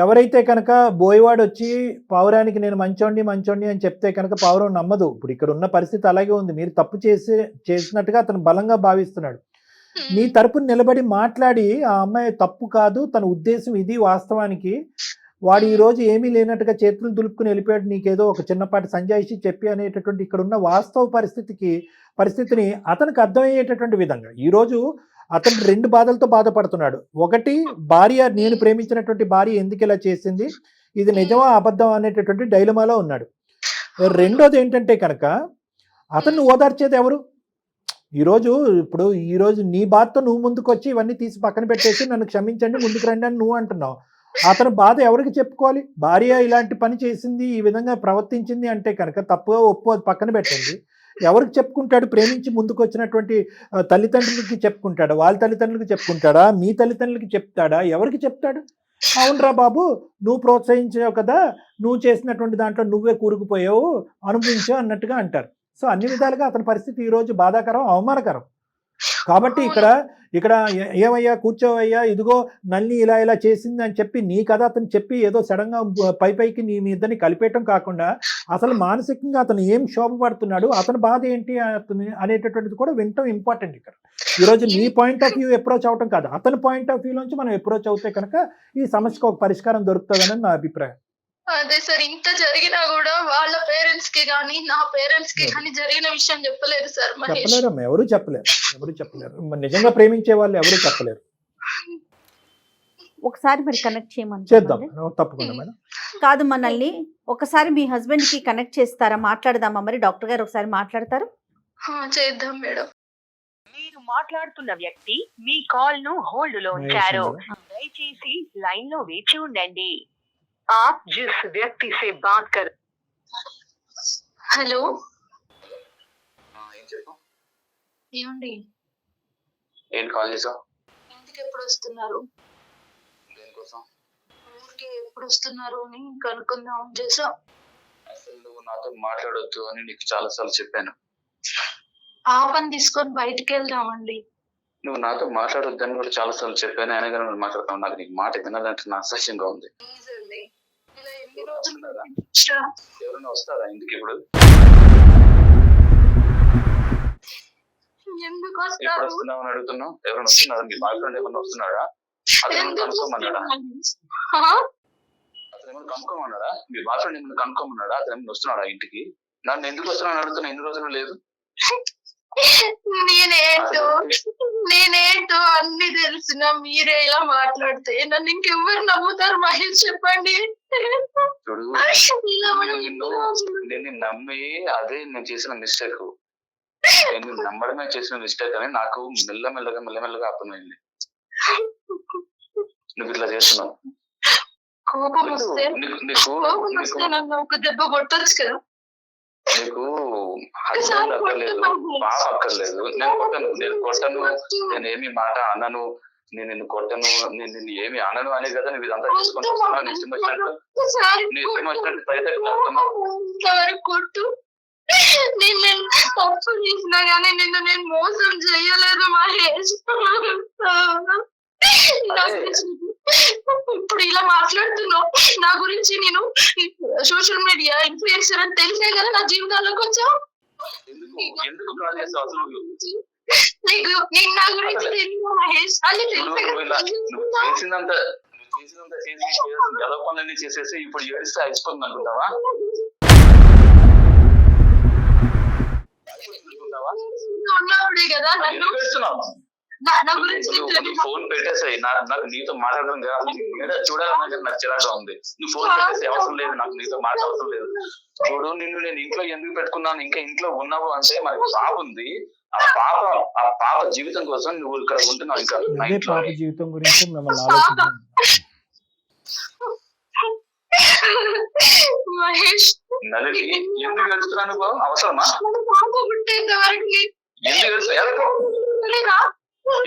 ఎవరైతే కనుక బోయవాడు వచ్చి పావురానికి నేను మంచోండి అని చెప్తే కనుక పావురం నమ్మదు. ఇప్పుడు ఇక్కడ ఉన్న పరిస్థితి అలాగే ఉంది. మీరు తప్పు చేసినట్టుగా అతను బలంగా భావిస్తున్నాడు. నీ తరపున నిలబడి మాట్లాడి ఆ అమ్మాయి తప్పు కాదు, తన ఉద్దేశం ఇది, వాస్తవానికి వాడు ఈ రోజు ఏమీ లేనట్టుగా చేతులు దులుపుకుని వెళ్ళిపోయాడు, నీకేదో ఒక చిన్నపాటి సంజాయిషి చెప్పి అనేటటువంటి ఇక్కడ ఉన్న వాస్తవ పరిస్థితిని అతనికి అర్థమయ్యేటటువంటి విధంగా ఈరోజు అతను 2 బాధలతో బాధపడుతున్నాడు. ఒకటి, భార్య, నేను ప్రేమించినటువంటి భార్య ఎందుకు ఇలా చేసింది, ఇది నిజమా అబద్ధం అనేటటువంటి డైలమాలో ఉన్నాడు. రెండోది ఏంటంటే కనుక అతన్ని ఓదార్చేది ఎవరు? ఈరోజు నీ బాధతో నువ్వు ముందుకు వచ్చి ఇవన్నీ తీసి పక్కన పెట్టేసి నన్ను క్షమించండి ముందుకు రండి అని నువ్వు అంటున్నావు. అతని బాధ ఎవరికి చెప్పుకోవాలి? భార్య ఇలాంటి పని చేసింది, ఈ విధంగా ప్రవర్తించింది అంటే కనుక తప్పుగా ఒప్పు పక్కన పెట్టండి. ఎవరికి చెప్పుకుంటాడు? ప్రేమించి ముందుకు వచ్చినటువంటి తల్లిదండ్రులకి చెప్పుకుంటాడా? వాళ్ళ తల్లిదండ్రులకి చెప్పుకుంటాడా? మీ తల్లిదండ్రులకి చెప్తాడా? ఎవరికి చెప్తాడు? అవునరా బాబు, నువ్వు ప్రోత్సహించావు కదా, నువ్వు చేసినటువంటి దాంట్లో నువ్వే కూరుకుపోయావు, అనుభవించావు అన్నట్టుగా అంటారు. సో అన్ని విధాలుగా అతని పరిస్థితి ఈరోజు బాధాకరం, అవమానకరం. కాబట్టి ఇక్కడ ఏమయ్యా కూర్చోవయ్యా, ఇదిగో నల్లి ఇలా చేసింది అని చెప్పి నీ కథ అతను చెప్పి ఏదో సడన్గా పైకి మీ ఇద్దరిని కలిపేయటం కాకుండా అసలు మానసికంగా అతను ఏం శోభపడుతున్నాడు, అతని బాధ ఏంటి అనేటటువంటిది కూడా వినటం ఇంపార్టెంట్. ఇక్కడ ఈరోజు నీ పాయింట్ ఆఫ్ వ్యూ అప్రోచ్ అవటం కాదు, అతని పాయింట్ ఆఫ్ వ్యూ నుంచి మనం అప్రోచ్ అవుతే కనుక ఈ సమస్యకు ఒక పరిష్కారం దొరుకుతుందని నా అభిప్రాయం. అదే సార్, ఇంత జరిగినా కూడా వాళ్ళ పేరెంట్స్ కి గానీ నా పేరెంట్స్ కి గానీ జరిగిన విషయం చెప్పలేదు సార్ మహేష్. చెప్పలేరమ్మా, ఎవరు చెప్పలేరు. నిజంగా ప్రేమించే వాళ్ళు ఎవరు చెప్పలేరు. ఒకసారి మరి కనెక్ట్ చేయమని చేద్దాం, తప్పకుండా మేడం. కాదు, మనల్ని ఒకసారి మీ హస్బెండ్ కి కనెక్ట్ చేస్తారా? మాట్లాడదామా? మరి డాక్టర్ గారు ఒకసారి మాట్లాడతారు. చేద్దాం మేడం. మీరు మాట్లాడుతున్న వ్యక్తి మీ కాల్ ను హోల్డ్ లో ఉంచారు, దయచేసి లైన్ లో వేచి ఉండండి. आप जिस व्यक्ति से बात कर హలో, ఏం చెప్పు, ఏమండి ఏంటి కాల్ చేసావు? ఇంటికి ఎప్పుడు వస్తున్నారు? దేనికోసం? ఊరికి ఎప్పుడు వస్తున్నారు అని కనుక్కుందాం చేసాం. అసలు నువ్వు నాతో మాట్లాడొద్దు అని నీకు చాలా సార్లు చెప్పాను. ఆ పని తీసుకొని బయటికి వెళ్దామండి. నువ్వు నాతో మాట్లాడొద్దు అని కూడా చాలా సార్లు చెప్పాను, అయినా కానీ నువ్వు మాట్లాడతావు. నాకు నీకు మాట వినాలంటే నా అసహ్యంగా ఉంది. ప్లీజ్ అండి, ఇలా ఎన్ని రోజులు ఎవరైనా వస్తారా ఇంటికి ఇప్పుడు? ఎందుకు ఎప్పుడు వస్తారు? వస్తున్నావు అని అడుగుతున్నావు. ఎవరైనా వస్తున్నారా? మీ బాయ్ ఫ్రెండ్ ఏమన్నా వస్తున్నాడా? అతను కనుక్కోమన్నాడా? అతను ఏమైనా కనుక్కోమన్నాడా? మీ బాయ్ ఫ్రెండ్ ఏమైనా కనుక్కోమన్నాడా? అతను ఏమైనా వస్తున్నాడా ఇంటికి? నన్ను ఎందుకు వస్తున్నాను అడుగుతున్నా, ఎన్ని రోజులు లేదు. నేనేంటో అన్ని తెలిసిన మీరే ఇలా మాట్లాడితే నన్ను ఇంకెవ్వరు నమ్ముతారు మహేష్, చెప్పండి. చూడు, నేను నమ్మి అదే నేను చేసిన మిస్టేక్, నేను నమ్మడమే చేసిన మిస్టేక్ అని నాకు మెల్లమెల్లగా అర్థమైంది. నువ్వు ఇట్లా చేస్తున్నావు. కోపం వస్తే నన్ను ఒక దెబ్బ కొట్టొచ్చు కదా. నీకు హస్బెండ్ అక్కర్లేదు, పాప అక్కర్లేదు. నేను కొట్టను, నేనేమి మాట అనను, నేను నిన్ను కొట్టను, నేను నిన్ను ఏమి అనను అనే కదా నువ్వు ఇదంతా చేసుకుంటూ వస్తున్నావు. నీ ఇష్టం వచ్చినట్టు కొట్టు. నేను తప్పు చేసినా గానీ నేను మోసం చేయలేదు మహేష్. ఇప్పుడు ఇలా మాట్లాడుతున్నావు నా గురించి. నేను సోషల్ మీడియా ఇన్ఫ్లుయెన్సర్ అని తెలిసే కదా నా జీవితాల్లోకి వచ్చావు. నీకు నా గురించి తెలియదు మహేష్, అని చేసినంత ఎలా పనులన్నీ చేసేసి ఇప్పుడు ఏడిస్తే అయిపోతుంది అనుకుంటావా? ఉన్నావుడే కదా నన్ను. ఫోన్ పెట్టేసాయి. నాకు నీతో మాట్లాడడం చూడాలన్నా నాకు చిరాగా ఉంది. నువ్వు ఫోన్ పెట్టేసి అవసరం లేదు, నాకు నీతో మాట్లాడవసరం లేదు. చూడు, నిన్ను నేను ఇంట్లో ఎందుకు పెట్టుకున్నాను, ఇంకా ఇంట్లో ఉన్నావు అంటే మనకి పాప ఉంది. ఆ పాప జీవితం కోసం నువ్వు ఇక్కడ ఉంటున్నావు. ఇంకా పాప జీవితం గురించి మహేష్, నలిని ఎందుకు గడుస్తున్నాను? అవసరమా? ఎందుకు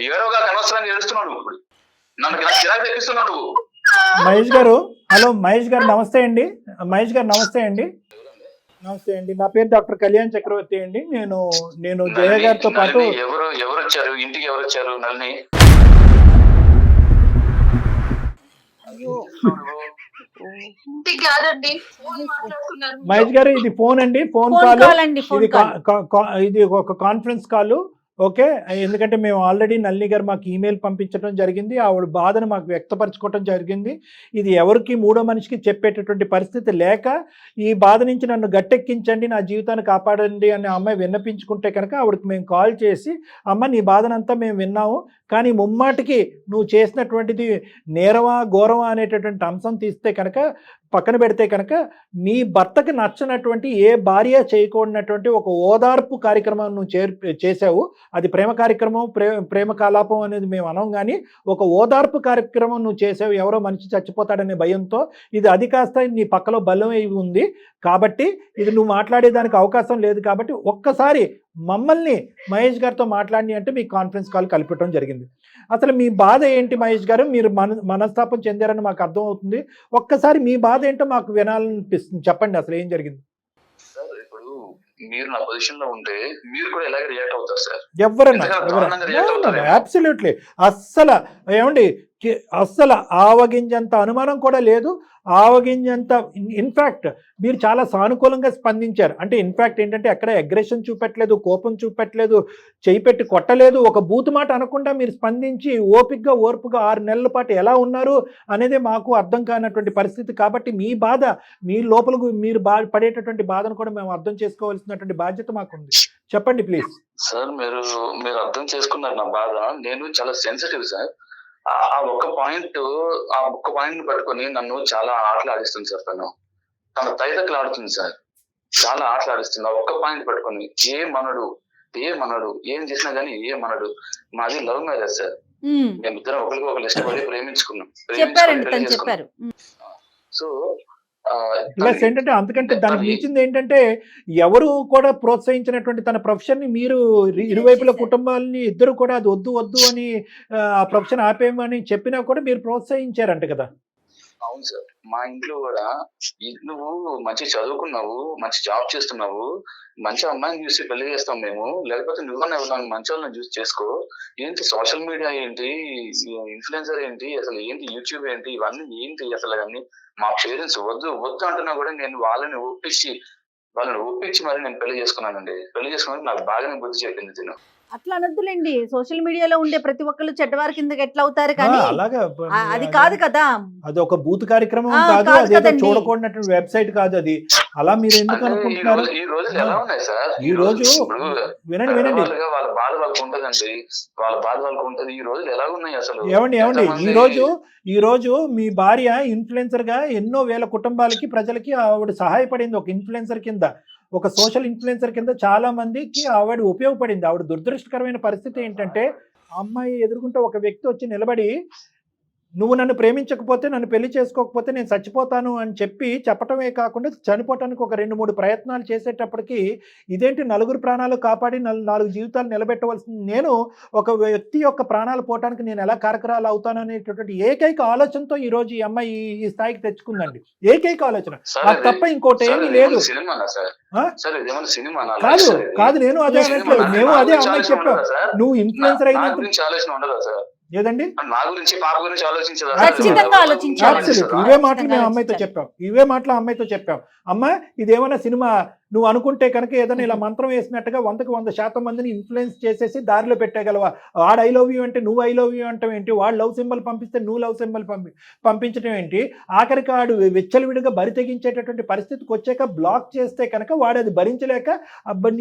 ఏడవగా అనవసరాన్ని ఏడుస్తున్నావు నువ్వు. ఇప్పుడు నన్ను ఇలా చిరాకు తెప్పిస్తున్నావు నువ్వు. మహేష్ గారు, హలో మహేష్ గారు నమస్తే అండి. మహేష్ గారు నమస్తే అండి. నమస్తే అండి, నా పేరు డాక్టర్ కళ్యాణ్ చక్రవర్తి అండి. నేను జయ గారితో పాటు ఎవరు వచ్చారు ఇంటికి? ఎవరు వచ్చారు? నల్ని ఇంటికి కాదండి, ఫోన్ మాట్లాడుతున్నారు. మహేష్ గారు ఇది ఫోన్ అండి, ఫోన్ ఫోన్ కాల్. కాల్ అండి, ఫోన్ ఇది కాల్. ఇది ఒక కాన్ఫరెన్స్ కాల్. ఓకే, ఎందుకంటే మేము ఆల్రెడీ నల్ని గారు మాకు ఈమెయిల్ పంపించడం జరిగింది, ఆవిడ బాధను మాకు వ్యక్తపరచుకోవడం జరిగింది. ఇది ఎవరికి మూడో మనిషికి చెప్పేటటువంటి పరిస్థితి లేక ఈ బాధ నుంచి నన్ను గట్టెక్కించండి, నా జీవితాన్ని కాపాడండి అని అమ్మాయి విన్నపించుకుంటే కనుక ఆవిడకి మేము కాల్ చేసి, అమ్మ నీ బాధనంతా మేము విన్నాము, కానీ ముమ్మాటికి నువ్వు చేసినటువంటిది నేరమా ఘోరమా అనేటటువంటి అంశం తీస్తే కనుక పక్కన పెడితే కనుక మీ భర్తకి నచ్చనటువంటి ఏ భార్య చేయకూడనటువంటి ఒక ఓదార్పు కార్యక్రమం నువ్వు చేసావు. అది ప్రేమ కార్యక్రమం, ప్రేమ కలాపం అనేది మేము అనం, కానీ ఒక ఓదార్పు కార్యక్రమం నువ్వు చేసావు ఎవరో మనిషి చచ్చిపోతాడనే భయంతో. అది కాస్త నీ పక్కలో బలం అయి ఉంది కాబట్టి ఇది నువ్వు మాట్లాడేదానికి అవకాశం లేదు. కాబట్టి ఒక్కసారి మమ్మల్ని మహేష్ గారితో మాట్లాడి అంటే మీ కాన్ఫరెన్స్ కాల్ కలిపటం జరిగింది. అసలు మీ బాధ ఏంటి మహేష్ గారు? మీరు మనస్తాపం చెందారని మాకు అర్థం అవుతుంది. ఒక్కసారి మీ బాధ ఏంటో మాకు వినాలనిపిస్తుంది, చెప్పండి అసలు ఏం జరిగింది. సార్ ఇప్పుడు మీరు నా పొజిషన్ లో ఉంటే మీరు కూడా ఎలాగ రియాక్ట్ అవుతారు సార్? ఎవరన్నా అబ్సల్యూట్లీ అస్సలు ఏమండి, అస్సలు ఆవగింజంత అనుమానం కూడా లేదు. ఆవగింజంత ఇన్ఫ్యాక్ట్ మీరు చాలా సానుకూలంగా స్పందించారు. అంటే ఇన్ఫ్యాక్ట్ ఏంటంటే ఎక్కడ అగ్రెషన్ చూపెట్టలేదు, కోపం చూపెట్టలేదు, చేయి పెట్టి కొట్టలేదు, ఒక బూతు మాట అనకుండా మీరు స్పందించి ఓపికగా ఓర్పుగా 6 నెలల పాటు ఎలా ఉన్నారు అనేది మాకు అర్థం కానటువంటి పరిస్థితి. కాబట్టి మీ బాధ, మీ లోపలకు మీరు పడేటటువంటి బాధను కూడా మేము అర్థం చేసుకోవాల్సినటువంటి బాధ్యత మాకుంది. చెప్పండి ప్లీజ్. సార్ మీరు అర్థం చేసుకున్నారు నా బాధ. నేను చాలా సెన్సిటివ్ సార్. ఆ ఒక్క పాయింట్ పట్టుకొని నన్ను చాలా ఆటలాడిస్తుంది సార్. తన తైదక్కలు ఆడుతుంది సార్, చాలా ఆటలాడిస్తుంది. ఆ ఒక్క పాయింట్ పట్టుకొని ఏమనడు, ఏం చేసినా గానీ ఏమనడు. మాది లవ్ మ్యారేజ్ సార్. మేమిద్దరం ఒకరికి ఇష్టపడి ప్రేమించుకున్నాం. చెప్పారు. సో ప్లస్ ఏంటంటే అంతకంటే దానికి మించింది ఏంటంటే ఎవరు కూడా ప్రోత్సహించినటువంటి తన ప్రొఫెషన్ ని మీరు ఇరువైపుల కుటుంబాలని ఇద్దరు కూడా అది వద్దు అని ఆ ప్రొఫెషన్ ఆపేయమని చెప్పినా కూడా మీరు ప్రోత్సహించారంట కదా. అవును సార్, మా ఇంట్లో కూడా నువ్వు మంచి చదువుకున్నావు, మంచి జాబ్ చేస్తున్నావు, మంచి అమ్మాయిని చూసి పెళ్లి చేస్తాం మేము, లేకపోతే నువ్వన్నా ఎవరైనా మంచి వాళ్ళని చూసి చేసుకో. ఏంటి సోషల్ మీడియా ఏంటి, ఇన్ఫ్లుయెన్సర్ ఏంటి, అసలు ఏంటి యూట్యూబ్ ఏంటి, ఇవన్నీ ఏంటి అసలు అన్ని. మా పేరెంట్స్ వద్దు అంటున్నా కూడా నేను వాళ్ళని ఒప్పించి మరి నేను పెళ్లి చేసుకున్నానండి. పెళ్లి చేసుకున్నాక నాకు బాగానే బుద్ధి చెప్పింది తిను. అట్లా అనొద్దులేండి, సోషల్ మీడియాలో ఉండే ప్రతి ఒక్కళ్ళు చెడ్డవారి కిందకి ఎట్లా అవుతారు, కానీ అలాగా అది కాదు కదా. అది ఒక బూత్ కార్యక్రమం కాదు, అదేదో చూడకూడనటువంటి వెబ్సైట్ కాదు అది. అలా మీరు ఎందుకు అనుకుంటున్నారు? ఈ రోజులు ఎలా ఉన్నాయి సార్? ఈ రోజు వినండి వాళ్ళ బాధ వాళ్ళకు ఉంటదండి, వాళ్ళ బాధ వాళ్ళకు ఉంటది. ఈ రోజులు ఎలా ఉన్నాయి అసలు? ఏమండి, ఈ రోజు మీ భార్య ఇన్ఫ్లుయెన్సర్ గా ఎన్నో వేల కుటుంబాలకి, ప్రజలకి ఆవిడ సహాయపడింది. ఒక ఇన్ఫ్లుయెన్సర్ కింద, ఒక సోషల్ ఇన్ఫ్లుయెన్సర్ కింద చాలా మందికి ఆవిడ ఉపయోగపడింది. ఆవిడ దురదృష్టకరమైన పరిస్థితి ఏంటంటే ఆ అమ్మాయి ఎదుర్కొంటే ఒక వ్యక్తి వచ్చి నిలబడి, నువ్వు నన్ను ప్రేమించకపోతే, నన్ను పెళ్లి చేసుకోకపోతే నేను చచ్చిపోతాను అని చెప్పటమే కాకుండా చనిపోవటానికి ఒక 2-3 ప్రయత్నాలు చేసేటప్పటికి ఇదేంటి 4 ప్రాణాలు కాపాడి 4 జీవితాలు నిలబెట్టవలసింది నేను, ఒక వ్యక్తి యొక్క ప్రాణాలు పోవటానికి నేను ఎలా కారకరాలు అవుతాను అనేటటువంటి ఏకైక ఆలోచనతో ఈ రోజు ఈ అమ్మాయి ఈ స్థాయికి తెచ్చుకుందండి. ఏకైక ఆలోచన, అది తప్ప ఇంకోటి ఏమీ లేదు. కాదు నేను అదే అనట్లేదు, మేము అదే అమ్మాయి చెప్పాం. నువ్వు ఇన్ఫ్లుయెన్సర్ అయినంత ఆలోచన ఉండదా సార్? ఏదండి, నా గురించి పాప గురించి ఆలోచించదా? ఇవే మాటలు మేము అమ్మాయితో చెప్పాం. అమ్మ ఇదేమన్నా సినిమా నువ్వు అనుకుంటే కనుక ఏదైనా ఇలా మంత్రం వేసినట్టుగా 100% మందిని ఇన్ఫ్లుయెన్స్ చేసేసి దారిలో పెట్టగలవా? వాడు ఐ లవ్ యూ అంటే నువ్వు ఐ లవ్ యూ అంటావు ఏంటి? వాడు లవ్ సింబల్ పంపిస్తే నువ్వు లవ్ సింబల్ పంపించడం ఏంటి? ఆఖరికి వాడు వెచ్చలవిడిగా బరి తెగించేటటువంటి పరిస్థితికి వచ్చాక బ్లాక్ చేస్తే కనుక వాడు అది భరించలేక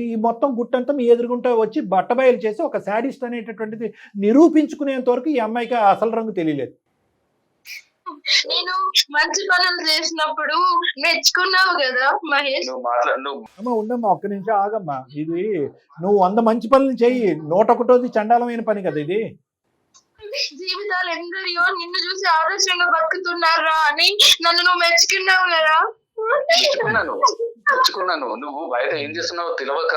ఈ మొత్తం గుట్టంతా మీ ఎదురుగుంటా వచ్చి బట్టబయలు చేసి ఒక శాడిస్ట్ అనేటటువంటిది నిరూపించుకునేంత వరకు ఈ అమ్మాయికి అసలు రంగు తెలియలేదు. నేను మంచి పనులు చేసినప్పుడు మెచ్చుకున్నావు కదా మహేష్. అమ్మా ఉండమ్మా, ఒక్క నిమిషం ఆగమ్మా. ఇది నువ్వు 100 మంచి పనులు చెయ్యి, 101ది చండాలమైన పని కదా ఇది. జీవితాలు ఎందరియో నిన్ను చూసి ఆదర్శంగా బతుకుతున్నారా అని నన్ను నువ్వు మెచ్చుకున్నావు కదా. తెచ్చుకున్నాను. నువ్వు బయట ఏం చేస్తున్నావో తెలియక,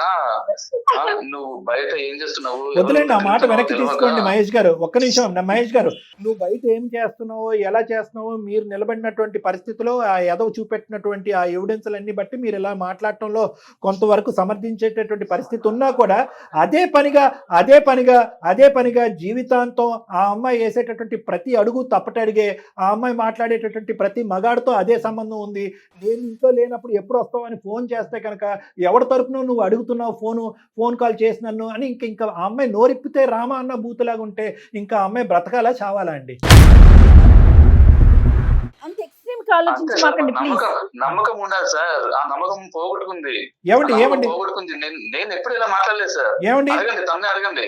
నువ్వు బయట ఏం చేస్తున్నావు వదిలేండి ఆ మాట వెనక్కి తీసుకోండి మహేష్ గారు, ఒక్క నిమిషం. మహేష్ గారు, నువ్వు బయట ఏం చేస్తున్నావో ఎలా చేస్తున్నావో మీరు నిలబడినటువంటి పరిస్థితిలో ఆ ఎదవ చూపెట్టినటువంటి ఆ ఎవిడెన్స్లన్నీ బట్టి మీరు ఇలా మాట్లాడటంలో కొంతవరకు సమర్థించేటటువంటి పరిస్థితి ఉన్నా కూడా అదే పనిగా జీవితాంతం ఆ అమ్మాయి వేసేటటువంటి ప్రతి అడుగు తప్పటడిగే, ఆ అమ్మాయి మాట్లాడేటటువంటి ప్రతి మగాడితో అదే సంబంధం ఉంది. నేను ఇంట్లో లేనప్పుడు ఎప్పుడు వస్తావని ఫోన్ చేస్తే కనుక ఎవరి తరపున నువ్వు అడుగుతున్నావు ఫోన్ కాల్ చేసి నన్ను అని ఇంకా ఆ అమ్మాయి నోరిప్పితే రామ అన్న బూతులాగా ఉంటే ఇంకా ఆ అమ్మాయి బ్రతకాలా చావాలా అండి? అంత ఎక్స్ట్రీమ్ కి ఆలోచించమాకండి ప్లీజ్. నమ్మకం ఉండాలి సార్. ఆ నమ్మకం పోగొట్టుకుంది. ఏమండి పోగొట్టుకుంది. నేను ఎప్పుడు ఇలా మాట్లాడలేదు సార్. ఏమండి అడగండి.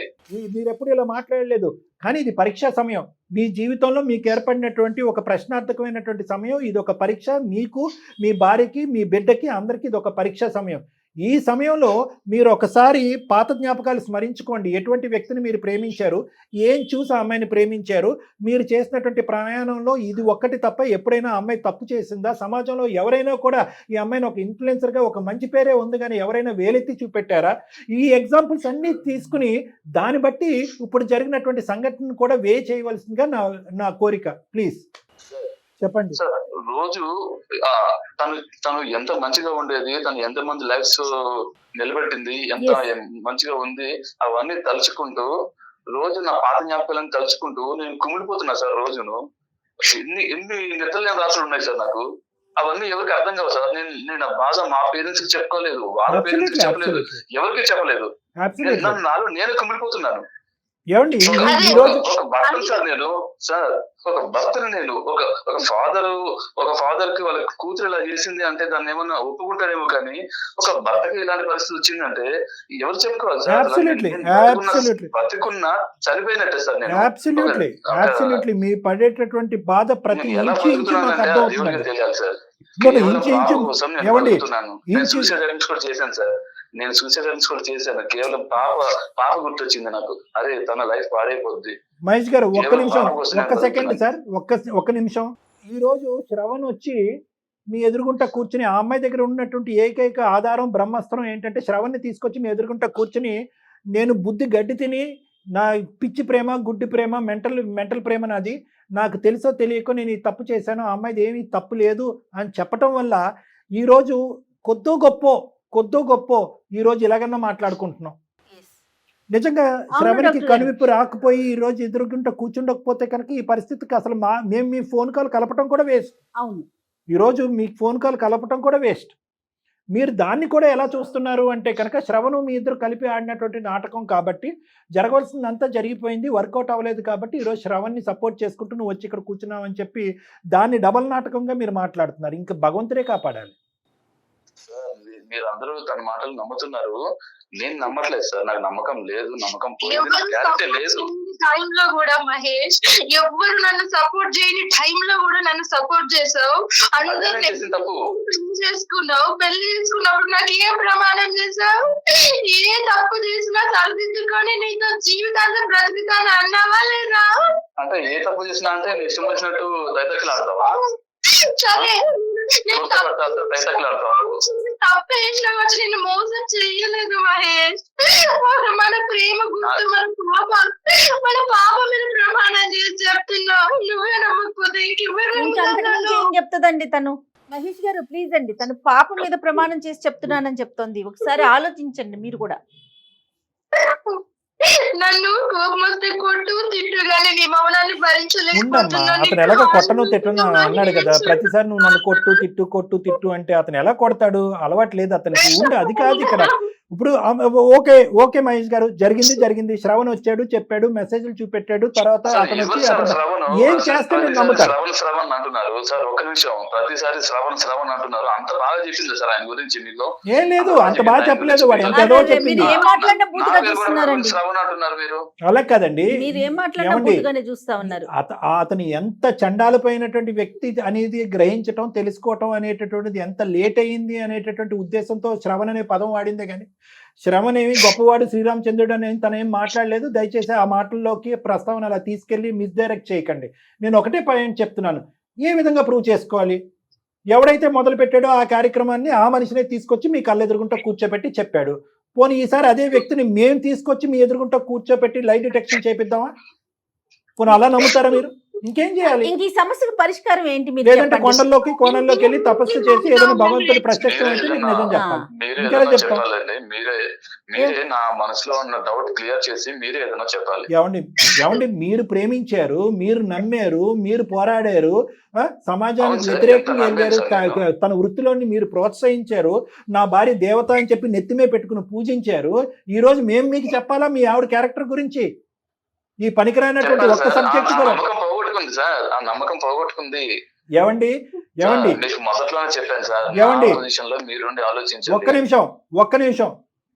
మీరు ఎప్పుడు ఇలా మాట్లాడలేదు, కానీ ఇది పరీక్షా సమయం. మీ జీవితంలో మీకు ఏర్పడినటువంటి ఒక ప్రశ్నార్థకమైనటువంటి సమయం. ఇది ఒక పరీక్ష. మీకు, మీ భార్యకి, మీ బిడ్డకి, అందరికీ ఇది ఒక పరీక్షా సమయం. ఈ సమయంలో మీరు ఒకసారి పాత జ్ఞాపకాలు స్మరించుకోండి. ఎటువంటి వ్యక్తిని మీరు ప్రేమించారు, ఏం చూసి ఆ అమ్మాయిని ప్రేమించారు, మీరు చేసినటువంటి ప్రయాణంలో ఇది ఒక్కటి తప్ప ఎప్పుడైనా అమ్మాయి తప్పు చేసిందా? సమాజంలో ఎవరైనా కూడా ఈ అమ్మాయిని ఒక ఇన్ఫ్లుయెన్సర్గా ఒక మంచి పేరే ఉంది కానీ ఎవరైనా వేలెత్తి చూపెట్టారా? ఈ ఎగ్జాంపుల్స్ అన్నీ తీసుకుని దాన్ని బట్టి ఇప్పుడు జరిగినటువంటి సంఘటన కూడా చేయవలసిందిగా నా కోరిక. ప్లీజ్ చెప్పండి సార్. రోజు తను ఎంత మంచిగా ఉండేది, తను ఎంత మంది లైఫ్స్ నిలబెట్టింది, ఎంత మంచిగా ఉంది, అవన్నీ తలుచుకుంటూ రోజు నా పాత జ్ఞాపకాలను తలుచుకుంటూ నేను కుమిలిపోతున్నా సార్. రోజును ఎన్ని నిద్రలేని రాత్రులు ఉన్నాయి సార్ నాకు. అవన్నీ ఎవరికి అర్థం కావు సార్. నేను ఆ బాధ మా పేరెంట్స్ కి చెప్పుకోలేదు, వాళ్ళ పేరెంట్స్ కి చెప్పలేదు, ఎవరికి చెప్పలేదు. నాలో నేను కుమిలిపోతున్నాను. ఏమండి ఒక భర్తను సార్ నేను, సార్ ఒక భర్తను నేను, ఒక ఫాదర్ కి వాళ్ళ కూతురు ఇలా చేసింది అంటే దాన్ని ఏమన్నా ఒప్పుకుంటారేమో, కానీ ఒక భర్తకి ఇలాంటి పరిస్థితి వచ్చిందంటే ఎవరు చెప్పుకోవాలి సార్? బతికున్నా చనిపోయినట్టే సార్ నేను. అబ్సల్యూట్లీ మీ పడేటటువంటి బాధ ప్రతి ఇంచు తెలియాలి సార్. నేను సూసైడ్ అటెంప్ట్స్ కూడా చేశాను. కేవలం పాప గుర్తొచ్చింది నాకు. అరే తన లైఫ్ పాడైపోద్ది. మహేష్ గారు ఒక్క నిమిషం, ఒక్క సెకండ్ సార్, ఒక్క నిమిషం. ఈ రోజు శ్రవణ్ వచ్చి మీ ఎదురుగుంట కూర్చుని, ఆ అమ్మాయి దగ్గర ఉన్నటువంటి ఏకైక ఆధారం బ్రహ్మాస్త్రం ఏంటంటే శ్రవణ్ని తీసుకొచ్చి మీ ఎదురుగుంట కూర్చుని, నేను బుద్ధి గడ్డి తిని, నా పిచ్చి ప్రేమ, గుడ్డి ప్రేమ, మెంటల్ ప్రేమ నాది, నాకు తెలుసో తెలియకో నేను ఈ తప్పు చేశాను, ఆ అమ్మాయిది ఏమీ తప్పు లేదు అని చెప్పటం వల్ల ఈరోజు కొద్దో గొప్ప ఈరోజు ఇలాగన్నా మాట్లాడుకుంటున్నాం. నిజంగా శ్రవణ్కి కనువిప్పు రాకపోయి ఈ రోజు ఎదురుగుంట కూర్చుండకపోతే కనుక ఈ పరిస్థితికి అసలు మేము మీ ఫోన్ కాల్ కలపటం కూడా వేస్ట్. అవును, ఈరోజు మీకు ఫోన్ కాల్ కలపటం కూడా వేస్ట్. మీరు దాన్ని కూడా ఎలా చూస్తున్నారు అంటే కనుక శ్రవణు మీ ఇద్దరు కలిపి ఆడినటువంటి నాటకం కాబట్టి జరగవలసిందంతా జరిగిపోయింది, వర్కౌట్ అవ్వలేదు కాబట్టి ఈరోజు శ్రవణ్ని సపోర్ట్ చేసుకుంటూ నువ్వు వచ్చి ఇక్కడ కూర్చున్నావు అని చెప్పి దాన్ని డబల్ నాటకంగా మీరు మాట్లాడుతున్నారు. ఇంకా భగవంతుడే కాపాడాలి. మీరు అందరూ తన మాటలు నమ్ముతున్నారు, నేను నమ్మట్లేదు సార్. నాకు నమ్మకం లేదు, నమ్మకం పోయింది లేదు. టైంలో కూడా మహేష్, ఎవ్వరు నన్ను సపోర్ట్ చేయని టైంలో కూడా నన్ను సపోర్ట్ చేసావు. తప్పు చేసుకున్నావు, పెళ్లి చేసుకున్నప్పుడు నాకు ఏం ప్రమాణం చేసావు? ఏ తప్పు చేసినా సరిదిద్దుకొని నీతో జీవితాంతం బ్రతుకుతాను అన్నావా లేదా? అంటే ఏ తప్పు చేసినా అంటే ఇష్టం వచ్చినట్టు దైతకులు ఆడతావా? సరే, తప్పేసినా వచ్చి నేను మోసం చెయ్యలేదు మహేష్. మన ప్రేమ గుర్తు, మన పాప మీద ప్రమాణం చేసి చెప్తున్నావు. నువ్వే నమ్మకపోతే ఏం చెప్తుందండి తను? మహేష్ గారు ప్లీజ్ అండి, తను పాప మీద ప్రమాణం చేసి చెప్తున్నానని చెప్తోంది. ఒకసారి ఆలోచించండి మీరు కూడా. నన్ను కోపం వస్తే కొట్టు తిట్టు గానీ నీ మౌనాన్ని భరించలేకపోతున్నాను. అతను ఎలాగ కొట్టను తిట్టను అన్నాడు కదా, ప్రతిసారి నువ్వు నన్ను కొట్టు అంటే అతను ఎలా కొడతాడు? అలవాటు లేదు అతనికి. అది కాదు ఇక్కడ. ఇప్పుడు ఓకే మహేష్ గారు, జరిగింది. శ్రవణ్ వచ్చాడు, చెప్పాడు, మెసేజ్లు చూపెట్టాడు, తర్వాత అతను వచ్చి ఏం చేస్తాడు నమ్ముతారు. శ్రవణ్ అంటున్నారు సార్. ఒక్క నిమిషం, ప్రతిసారి శ్రవణ్ అంటున్నారు. అంత బాగా చెప్పింది సార్ ఆయన గురించి మీకు? ఏం లేదు, అంత బాగా చెప్పలేదు. వాడు ఎంతదో చెప్పింది. శ్రవణ్ అంటున్నారు మీరు. అలా కాదండి, అతను ఎంత చండాలిపోయినటువంటి వ్యక్తి అనేది గ్రహించటం, తెలుసుకోవటం అనేటటువంటిది ఎంత లేట్ అయింది అనేటటువంటి ఉద్దేశంతో శ్రవణ్ అనే పదం వాడిందే కానీ శ్రవణ్ ఏమి గొప్పవాడు శ్రీరామచంద్రుడు అని తనేం మాట్లాడలేదు. దయచేసి ఆ మాటల్లోకి ప్రస్తావన అలా తీసుకెళ్లి మిస్డైరెక్ట్ చేయకండి. నేను ఒకటే పాయింట్ చెప్తున్నాను, ఏ విధంగా ప్రూవ్ చేసుకోవాలి? ఎవడైతే మొదలు పెట్టాడో ఆ కార్యక్రమాన్ని ఆ మనిషినే తీసుకొచ్చి మీ కళ్ళెదురుగుంటా కూర్చోబెట్టి చెప్పాడు. పోనీ ఈసారి అదే వ్యక్తిని మేము తీసుకొచ్చి మీ ఎదురుగుంటా కూర్చోబెట్టి లై డిటెక్షన్ చేపిద్దామా? పోనీ అలా నమ్ముతారా మీరు? ఇంకేం చేయాలి? ఇంక ఈ సమస్యకు పరిష్కారం ఏంటి మీరు లేదంటే చెప్పండి. కొండల్లోకి కోణంలోకి వెళ్ళి తపస్సు చేసి ఏదైనా భగవంతుడి ప్రత్యక్షం అయితే మీకు నిజం చెప్పాలి. మీరే ఇంకేలా ఏదైనా చెప్తాం? చెప్పాలండి. మీరే నా మనసులో ఉన్న డౌట్ క్లియర్ చేసి మీరే ఏదైనా చెప్పాలి. ఏమండి మీరు ప్రేమించారు, మీరు నమ్మారు, మీరు పోరాడారు, సమాజానికి అవును సార్, వ్యతిరేకంగా ఎంత వెళ్ళారు, నమ్మాను సార్ తన వృత్తిలోని మీరు ప్రోత్సహించారు, నా భార్య దేవత అని చెప్పి నెత్తిమే పెట్టుకుని పూజించారు. ఈ రోజు మేము మీకు చెప్పాలా మీ ఆవిడ క్యారెక్టర్ గురించి? ఈ పనికిరానటువంటి చెప్పాలి ఒక్క సార్. సబ్జెక్ట్ ఆ కూడా నమ్మకం పోగొట్టుకుంది సార్, ఆ నమ్మకం పోగొట్టుకుంది. ఏమండి సార్, మీకు మొదట్లోనే చెప్పాను సార్, ఏమండి? పొజిషన్ లో మీరుండి ఒక్క ఆలోచించండి. నిమిషం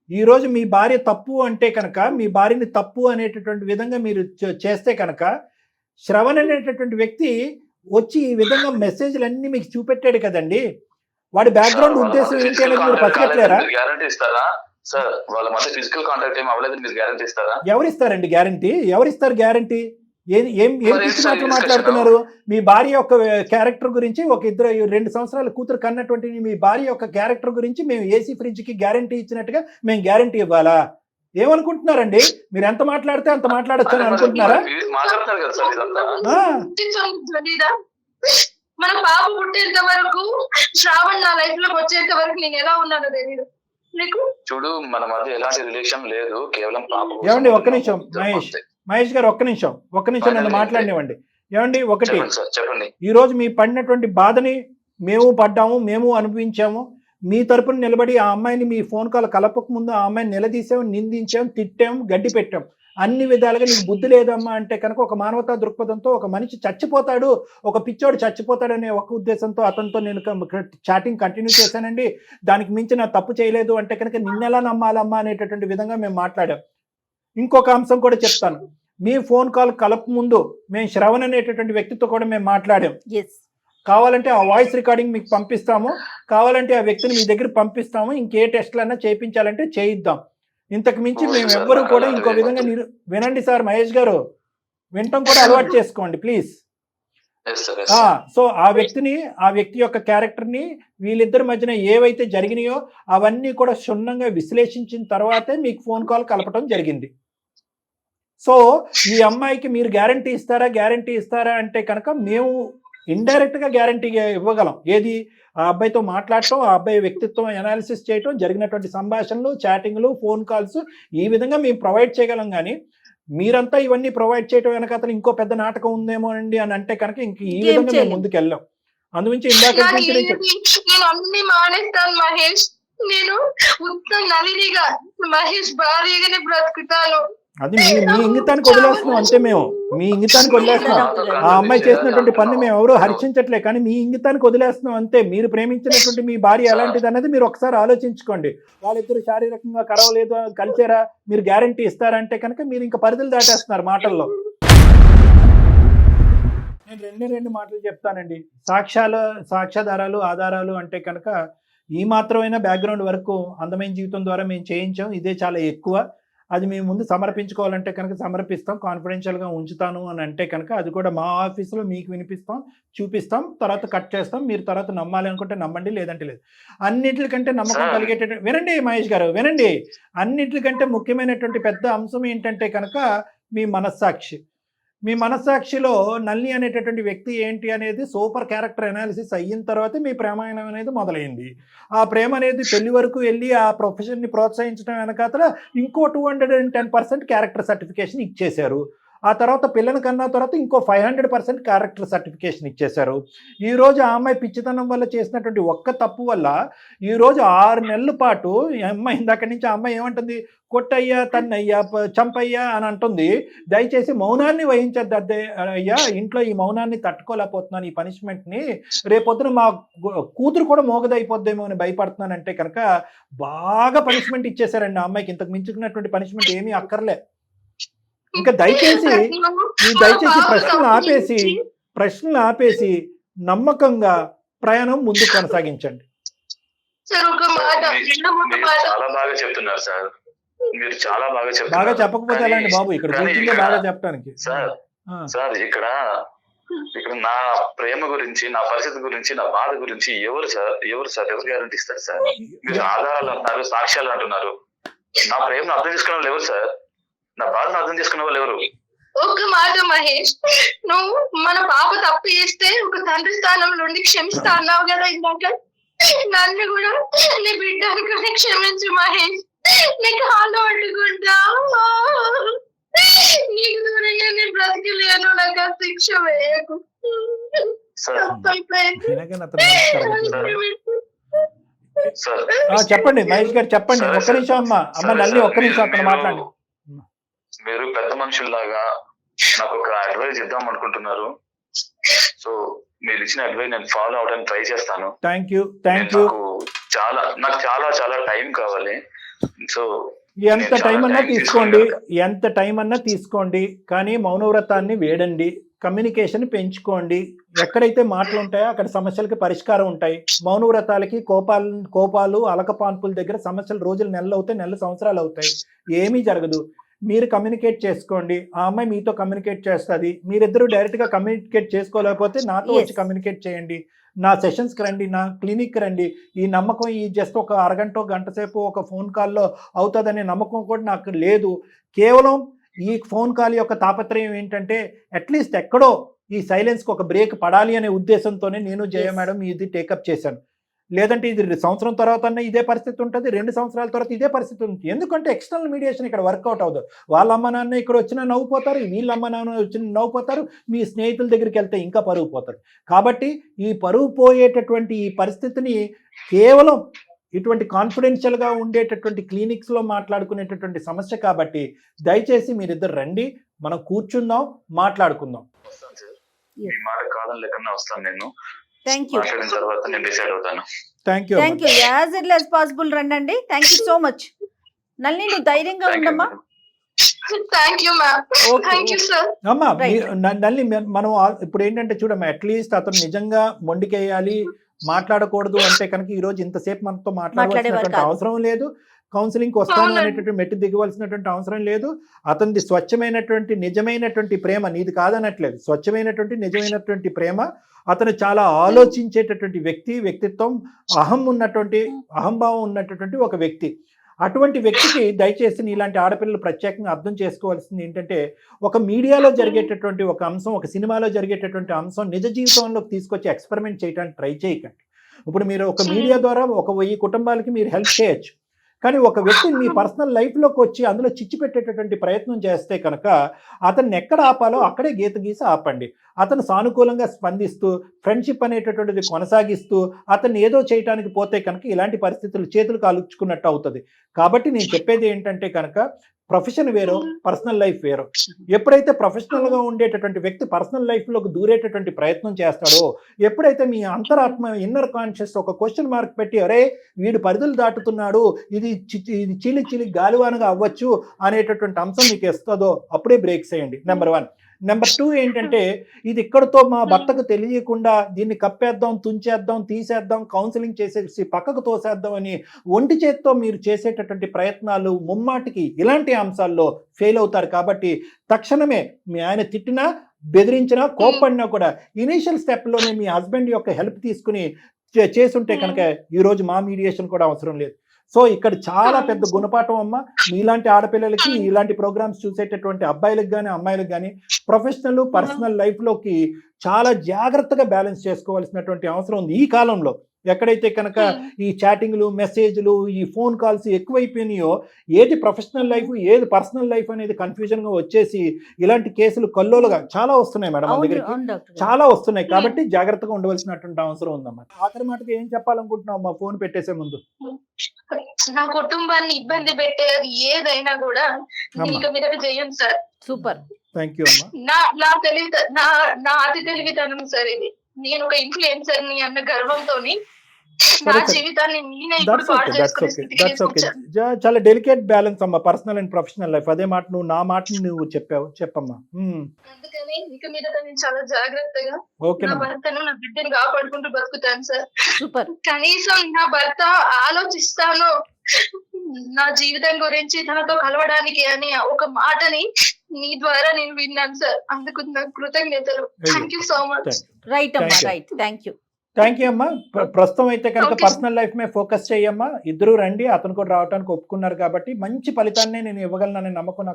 ఈ రోజు మీ భార్య తప్పు అంటే కనుక, మీ భార్యని తప్పు అనేటటువంటి విధంగా మీరు చేస్తే కనుక, శ్రవణ్ అనేటటువంటి వ్యక్తి వచ్చి ఈ విధంగా మెసేజ్లు అన్ని మీకు చూపెట్టాడు కదండి. వాడి బ్యాక్గ్రౌండ్ ఉద్దేశం ఏంటి అనేది మీరు పసిగట్టలేరా? గ్యారంటీ ఇస్తారా సార్? వాళ్ళ మధ్య ఫిజికల్ కాంటాక్ట్ ఏం అవ్వలేదు, మీరు గ్యారంటీ ఇస్తారా? ఎవరిస్తారండి గ్యారంటీ? ఎవరిస్తారు గ్యారంటీ? ఏం మరి పిచ్చి ఏంటి మాటలు discussion? మాట్లాడుతున్నారు? మీ భార్య యొక్క క్యారెక్టర్ గురించి, ఒక 2 సంవత్సరాల కూతురు కన్నటువంటి మీ భార్య యొక్క క్యారెక్టర్ గురించి మేము ఏసీ ఫ్రిడ్జ్ కి గ్యారంటీ ఇచ్చినట్టుగా మేము గ్యారంటీ ఇవ్వాలా? ఏమనుకుంటున్నారండి? మీరు ఎంత మాట్లాడితే అంత మాట్లాడచ్చు అని అనుకుంటున్నారా? మీరు మాట్లాడుతున్నారు కదా సార్ ఇదంతా. ఆ, మన పాప పుట్టేంత వరకు, శ్రావణ్ నా లైఫ్ లోకి వచ్చేంత వరకు నేను ఎలా ఉన్నానో తెలియదు నీకు. చూడు, మన మధ్య ఎలాంటి రిలేషన్ లేదు, కేవలం పాప కోసం ఏమండి ఒక్క నిమిషం ఇద్దరం అంతే. మహేష్ గారు ఒక్క నిమిషం నన్ను మాట్లాడినివ్వండి. ఏమండి ఒకటి, చెప్పండి సార్, చెప్పండి. ఈ రోజు మీ పడినటువంటి బాధని మేము పడ్డాము, మేము అనుభవించాము. మీ తరపున నిలబడి ఆ అమ్మాయిని మీ ఫోన్ కాల్ కలపక ముందు ఆ అమ్మాయిని నిలదీసాం, నిందించాం, తిట్టాం, గడ్డి పెట్టాం. అన్ని విధాలుగా నీకు బుద్ధి లేదమ్మా అంటే కనుక ఒక మానవతా దృక్పథంతో ఒక మనిషి చచ్చిపోతాడు, ఒక పిచ్చోడు చచ్చిపోతాడు అనే ఒక ఉద్దేశంతో అతనితో నేను చాటింగ్ కంటిన్యూ చేశానండి. దానికి మించి నా తప్పు చేయలేదు అంటే కనుక నిన్నెలా నమ్మాలమ్మా అనేటటువంటి విధంగా మేము మాట్లాడాం. ఇంకొక అంశం కూడా చెప్తాను. మీ ఫోన్ కాల్ కలప ముందు మేము శ్రవణ్ అనేటటువంటి వ్యక్తితో కూడా మేము మాట్లాడాం. కావాలంటే ఆ వాయిస్ రికార్డింగ్ మీకు పంపిస్తాము, కావాలంటే ఆ వ్యక్తిని మీ దగ్గర పంపిస్తాము. ఇంకే టెస్ట్లన్నా చేయించాలంటే చేయిద్దాం. ఇంతకు మించి మేము ఎవ్వరూ కూడా ఇంకో విధంగా వినండి సార్, మహేష్ గారు వినటం కూడా అలవాటు చేసుకోండి ప్లీజ్. సో ఆ వ్యక్తి యొక్క క్యారెక్టర్ని, వీళ్ళిద్దరి మధ్యన ఏవైతే జరిగినాయో అవన్నీ కూడా క్షుణ్ణంగా విశ్లేషించిన తర్వాతే మీకు ఫోన్ కాల్ కలపటం జరిగింది. సో ఈ అమ్మాయికి మీరు గ్యారంటీ ఇస్తారా అంటే కనుక మేము ఇండైరెక్ట్ గా గ్యారంటీ ఇవ్వగలం. ఏది? ఆ అబ్బాయితో మాట్లాడటం, ఆ అబ్బాయి వ్యక్తిత్వం అనాలిసిస్ చేయటం, జరిగినటువంటి సంభాషణలు, చాటింగ్లు, ఫోన్ కాల్స్, ఈ విధంగా మేము ప్రొవైడ్ చేయగలం. కానీ మీరంతా ఇవన్నీ ప్రొవైడ్ చేయటం వెనక అతను ఇంకో పెద్ద నాటకం ఉందేమో అండి అని అంటే కనుక ఇంక ఈ విధంగా మేము ముందుకు వెళ్ళాం. అందుగురించి ఇందాక నేను అన్ని మానేస్తాను మహేష్, నేను ఉత్తమ నలినిగా మహేష్ భారీగానే బ్రతుకుతాను. అది మీ ఇంగితానికి వదిలేస్తున్నాం అంతే. మేము మీ ఇంగితానికి వదిలేస్తున్నాం. ఆ అమ్మాయి చేసినటువంటి పని మేము ఎవరు హర్షించట్లే, కానీ మీ ఇంగితానికి వదిలేస్తున్నాం అంతే. మీరు ప్రేమించినటువంటి మీ భార్య ఎలాంటిది అనేది మీరు ఒకసారి ఆలోచించుకోండి. వాళ్ళిద్దరు శారీరకంగా కలవలేదు, కలిసారా, మీరు గ్యారంటీ ఇస్తారంటే కనుక మీరు ఇంకా పరిధులు దాటేస్తున్నారు మాటల్లో. నేను రెండు మాటలు చెప్తానండి. సాక్ష్యాధారాలు, ఆధారాలు అంటే కనుక ఈ మాత్రమైనా బ్యాక్గ్రౌండ్ వరకు అందమైన జీవితం ద్వారా మేము చేయించాం, ఇదే చాలా ఎక్కువ. అది మేము ముందు సమర్పించుకోవాలంటే కనుక సమర్పిస్తాం, కాన్ఫిడెన్షియల్గా ఉంచుతాను అని అంటే కనుక అది కూడా మా ఆఫీసులో మీకు వినిపిస్తాం, చూపిస్తాం, తర్వాత కట్ చేస్తాం. మీరు తర్వాత నమ్మాలి అనుకుంటే నమ్మండి, లేదంటే లేదు. అన్నిటికంటే నమ్మకం కలిగేటటువంటి, వినండి మహేష్ గారు వినండి, అన్నిటికంటే ముఖ్యమైనటువంటి పెద్ద అంశం ఏంటంటే కనుక మీ మనస్సాక్షి. మీ మనస్సాక్షిలో నల్లి అనేటటువంటి వ్యక్తి ఏంటి అనేది సూపర్ క్యారెక్టర్ అనాలిసిస్ అయిన తర్వాత మీ ప్రేమాయణం అనేది మొదలైంది. ఆ ప్రేమ అనేది పెళ్లి వరకు వెళ్ళి ఆ ప్రొఫెషన్ని ప్రోత్సహించడం వెనకాతల ఇంకో 210% క్యారెక్టర్ సర్టిఫికేషన్ ఇచ్చేశారు. ఆ తర్వాత పిల్లని కన్నా తర్వాత ఇంకో 500% క్యారెక్టర్ సర్టిఫికేషన్ ఇచ్చేశారు. ఈరోజు ఆ అమ్మాయి పిచ్చితనం వల్ల చేసినటువంటి ఒక్క తప్పు వల్ల ఈరోజు 6 నెలల పాటు అమ్మాయి ఇందాక నుంచి ఆ అమ్మాయి ఏమంటుంది? కొట్టయ్యా, తన్నయ్యా, చంపయ్యా అని అంటుంది. దయచేసి మౌనాన్ని వహించద్దు అయ్యా, ఇంట్లో ఈ మౌనాన్ని తట్టుకోలేకపోతున్నాను, ఈ పనిష్మెంట్ని. రేపొద్దున మా కూతురు కూడా మోగదైపోద్దేమో అని భయపడుతున్నానంటే కనుక బాగా పనిష్మెంట్ ఇచ్చేశారండి ఆ అమ్మాయికి. ఇంతకు మించుకున్నటువంటి పనిష్మెంట్ ఏమీ అక్కర్లే. ఇంకా దయచేసి ప్రశ్నలు ఆపేసి నమ్మకంగా ప్రయాణం ముందు కొనసాగించండి. చాలా బాగా చెప్తున్నారు సార్, మీరు చాలా బాగా చెప్పకపోతే ఎలా అండి బాబు? ఇక్కడ బాగా చెప్పడానికి సార్ ఇక్కడ ఇక్కడ నా ప్రేమ గురించి, నా పరిస్థితి గురించి, నా బాధ గురించి ఎవరు గ్యారంటీ ఇస్తారు సార్? మీరు ఆధారాలు అంటున్నారు, సాక్ష్యాలు అంటున్నారు. నా ప్రేమను అర్థం చేసుకునే వాళ్ళు ఎవరు సార్? నా బాధను అర్థం చేసుకునే వాళ్ళు ఎవరు? ఒక మాట మహేష్, నువ్వు మన పాప తప్పు చేస్తే ఒక తండ్రి స్థానం నుండి క్షమిస్తా అన్నావు కదా ఇందాక. నన్ను కూడా నీ బిడ్డ అనుకుని క్షమించు మహేష్. నీకు హాలో అడ్డుకుంటా, నీకు దూరంగా నేను బ్రతికలేను. నాకు ఆ శిక్ష వేయకు. సార్ తప్పైపోయింది. వినగానే అతను నమస్కారం. సార్ చెప్పండి మహేష్ గారు, చెప్పండి. సరే, ఒక్క నిమిషం అమ్మా. అమ్మ నల్లి, ఒక్క నిమిషం అతను మాట్లాడి. మీరు పెద్ద మనుషుల్లాగా నాకు ఒక అడ్వైజ్ ఇద్దాం అనుకుంటున్నారు. సో మీరు ఇచ్చిన అడ్వైజ్ నేను ఫాలో అవడానికి ట్రై చేస్తాను. Thank you, thank you. నాకు చాలా టైం కావాలి. సో ఎంత టైం అన్నా తీసుకోండి, ఎంత టైం అన్నా తీసుకోండి, కానీ మౌనవ్రతాన్ని వేడండి, కమ్యూనికేషన్ పెంచుకోండి. ఎక్కడైతే మాటలు ఉంటాయో అక్కడ సమస్యలకి పరిష్కారం ఉంటాయి. మౌనవ్రతాలకి కోపాలు అలకపాన్పుల దగ్గర సమస్యలు రోజులు నెలలు అవుతాయి, నెలలు సంవత్సరాలు అవుతాయి, ఏమీ జరగదు. మీరు కమ్యూనికేట్ చేసుకోండి, ఆ అమ్మాయి మీతో కమ్యూనికేట్ చేస్తుంది. మీరిద్దరూ డైరెక్ట్గా కమ్యూనికేట్ చేసుకోలేకపోతే నాతో వచ్చి కమ్యూనికేట్ చేయండి. నా సెషన్స్కి రండి, నా క్లినిక్కి రండి. ఈ నమ్మకం ఈ జస్ట్ ఒక అరగంట గంట సేపు ఒక ఫోన్ కాల్లో అవుతుందనే నమ్మకం కూడా నాకు లేదు. కేవలం ఈ ఫోన్ కాల్ యొక్క తాపత్రయం ఏంటంటే అట్లీస్ట్ ఎక్కడో ఈ సైలెన్స్కి ఒక బ్రేక్ పడాలి అనే ఉద్దేశంతోనే నేను జయ మేడం ఇది టేకప్ చేశాను. లేదంటే ఇది సంవత్సరం తర్వాత ఇదే పరిస్థితి ఉంటుంది, 2 సంవత్సరాల తర్వాత ఇదే పరిస్థితి ఉంటుంది. ఎందుకంటే ఎక్స్టర్నల్ మీడియేషన్ ఇక్కడ వర్కౌట్ అవ్వదు. వాళ్ళ అమ్మ నాన్న ఇక్కడ వచ్చినా నవ్వుపోతారు, వీళ్ళ అమ్మ నాన్న వచ్చిన నవ్వుపోతారు, మీ స్నేహితుల దగ్గరికి వెళ్తే ఇంకా పరువు పోతారు. కాబట్టి ఈ పరువు పోయేటటువంటి ఈ పరిస్థితిని కేవలం ఇటువంటి కాన్ఫిడెన్షియల్గా ఉండేటటువంటి క్లినిక్స్లో మాట్లాడుకునేటటువంటి సమస్య. కాబట్టి దయచేసి మీరిద్దరు రండి, మనం కూర్చుందాం, మాట్లాడుకుందాం. వస్తాను సార్, మీ మాట కాదని లేకుండా వస్తాను. నేను థ్యాంక్ యూ, మాట్లాడిన తర్వాత నేను డిసైడ్ అవుతాను. Thank you, thank you. As early as possible రండి. Thank you so much. Nalli నువ్వు ధైర్యంగా ఉండమ్మా. Thank you ma'am. Okay thank you sir. అమ్మా. Right. నల్లి మనం ఇప్పుడు ఏంటంటే చూడమ్మా, అట్లీస్ట్ అతను నిజంగా మొండికేయాలి, మాట్లాడకూడదు అంటే కనుక ఈ రోజు ఇంతసేపు మనతో మాట్లాడవలసినటువంటి కాదు. అవసరం లేదు. కౌన్సిలింగ్ వస్తాను అవునండి. అనేటువంటి మెట్టు దిగవలసినటువంటి అవసరం లేదు. అతనిది స్వచ్ఛమైనటువంటి నిజమైనటువంటి ప్రేమ, నీది కాదనట్లేదు, స్వచ్ఛమైనటువంటి నిజమైనటువంటి ప్రేమ. అతను చాలా ఆలోచించేటటువంటి వ్యక్తిత్వం, అహంభావం ఉన్నటువంటి ఒక వ్యక్తి. అటువంటి వ్యక్తికి దయచేసి ఇలాంటి ఆడపిల్లలు ప్రత్యేకంగా అర్థం చేసుకోవాల్సింది ఏంటంటే, ఒక మీడియాలో జరిగేటటువంటి ఒక అంశం, ఒక సినిమాలో జరిగేటటువంటి అంశం నిజ జీవితంలోకి తీసుకొచ్చి ఎక్స్పెరిమెంట్ చేయడానికి ట్రై చేయకండి. ఇప్పుడు మీరు ఒక మీడియా ద్వారా 1000 కుటుంబాలకి మీరు హెల్ప్ చేయొచ్చు, కానీ ఒక వ్యక్తిని మీ పర్సనల్ లైఫ్లోకి వచ్చి అందులో చిచ్చు పెట్టేటటువంటి ప్రయత్నం చేస్తే కనుక అతన్ని ఎక్కడ ఆపాలో అక్కడే గీత గీసి ఆపండి. అతను సానుకూలంగా స్పందిస్తూ ఫ్రెండ్షిప్ అనేటటువంటిది కొనసాగిస్తూ అతన్ని ఏదో చేయడానికి పోతే కనుక ఇలాంటి పరిస్థితులు చేతులు కాలుచుకున్నట్టు అవుతుంది. కాబట్టి నేను చెప్పేది ఏంటంటే కనుక ప్రొఫెషన్ వేరో, పర్సనల్ లైఫ్ వేరో. ఎప్పుడైతే ప్రొఫెషనల్గా ఉండేటటువంటి వ్యక్తి పర్సనల్ లైఫ్లోకి దూరేటటువంటి ప్రయత్నం చేస్తాడో, ఎప్పుడైతే మీ అంతరాత్మ ఇన్నర్ కాన్షియస్ ఒక క్వశ్చన్ మార్క్ పెట్టి అరే వీడు పరిధులు దాటుతున్నాడు, ఇది చిలి గాలివానగా అవ్వచ్చు అనేటటువంటి అంశం మీకు ఇస్తుందో అప్పుడే బ్రేక్ చేయండి. నెంబర్ 1. నెంబర్ 2 ఏంటంటే, ఇది ఇక్కడతో మా భర్తకు తెలియకుండా దీన్ని కప్పేద్దాం, తుంచేద్దాం, తీసేద్దాం, కౌన్సిలింగ్ చేసేసి పక్కకు తోసేద్దాం అని ఒంటి చేత్తో మీరు చేసేటటువంటి ప్రయత్నాలు ముమ్మాటికి ఇలాంటి అంశాల్లో ఫెయిల్ అవుతారు. కాబట్టి తక్షణమే మీ ఆయన తిట్టినా, బెదిరించినా, కోప్పడినా కూడా ఇనీషియల్ స్టెప్లోనే మీ హస్బెండ్ యొక్క హెల్ప్ తీసుకుని చేసుంటే కనుక ఈరోజు మా మీడియేషన్ కూడా అవసరం లేదు. సో ఇక్కడ చాలా పెద్ద గుణపాఠం అమ్మ. మీలాంటి ఆడపిల్లలకి, ఇలాంటి ప్రోగ్రామ్స్ చూసేటటువంటి అబ్బాయిలకు కానీ అమ్మాయిలకు కానీ ప్రొఫెషనల్ పర్సనల్ లైఫ్లోకి చాలా జాగ్రత్తగా బ్యాలెన్స్ చేసుకోవాల్సినటువంటి అవసరం ఉంది ఈ కాలంలో. ఎక్కడైతే కనుక ఈ చాటింగ్లు, మెసేజ్లు, ఈ ఫోన్ కాల్స్ ఎక్కువైపోయినాయో, ఏది ప్రొఫెషనల్ లైఫ్ ఏది పర్సనల్ లైఫ్ అనేది కన్ఫ్యూజన్గా వచ్చేసి ఇలాంటి కేసులు కల్లోలుగా చాలా వస్తున్నాయి మేడం, మన దగ్గరికి చాలా వస్తున్నాయి. కాబట్టి జాగ్రత్తగా ఉండవలసినటువంటి అవసరం ఉందమ్మా. ఆఖరి మాటకి ఏం చెప్పాలనుకుంటున్నావు అమ్మా ఫోన్ పెట్టేసే ముందు? నా కుటుంబాన్ని ఇబ్బంది పెట్టేది ఏదైనా కూడా ఇంకా మీద చేయను సార్. సూపర్, థ్యాంక్ యూ అమ్మా. నా అతి తెలివితనం సార్ ఇది. నేను ఒక ఇన్ఫ్లుయెన్సర్ ని అన్న గర్వంతోని నా జీవితాన్ని నేనే ఇప్పుడు పాడు చేసుకునే స్థితికి తీసుకొచ్చాను. చాలా డెలికేట్ బ్యాలెన్స్ అమ్మా, పర్సనల్ అండ్ ప్రొఫెషనల్ లైఫ్. అదే మాట నా మాటని నువ్వు చెప్పమ్మా. అందుకని ఇక మీద నేను చాలా జాగ్రత్తగా ఓకే నా భర్తను, నా బిడ్డను కాపాడుకుంటూ బతుకుతాను సార్. సూపర్. కనీసం నా భర్త ఆలోచిస్తాను నా జీవితం గురించి తనతో కలవడానికి అని ఒక మాటని మీ ద్వారా నేను విన్నాను సార్, అందుకు నాకు కృతజ్ఞతలు. Thank you so much. Right అమ్మా, Thank you. Right, thank you. Thank you అమ్మా. ప్రస్తుతం అయితే కనుక Okay. పర్సనల్ లైఫ్ మీద ఫోకస్ చేయమ్మా. ఇద్దరు రండి, అతను కూడా రావడానికి ఒప్పుకున్నారు కాబట్టి మంచి ఫలితాన్ని నేను ఇవ్వగలననే నమ్మకం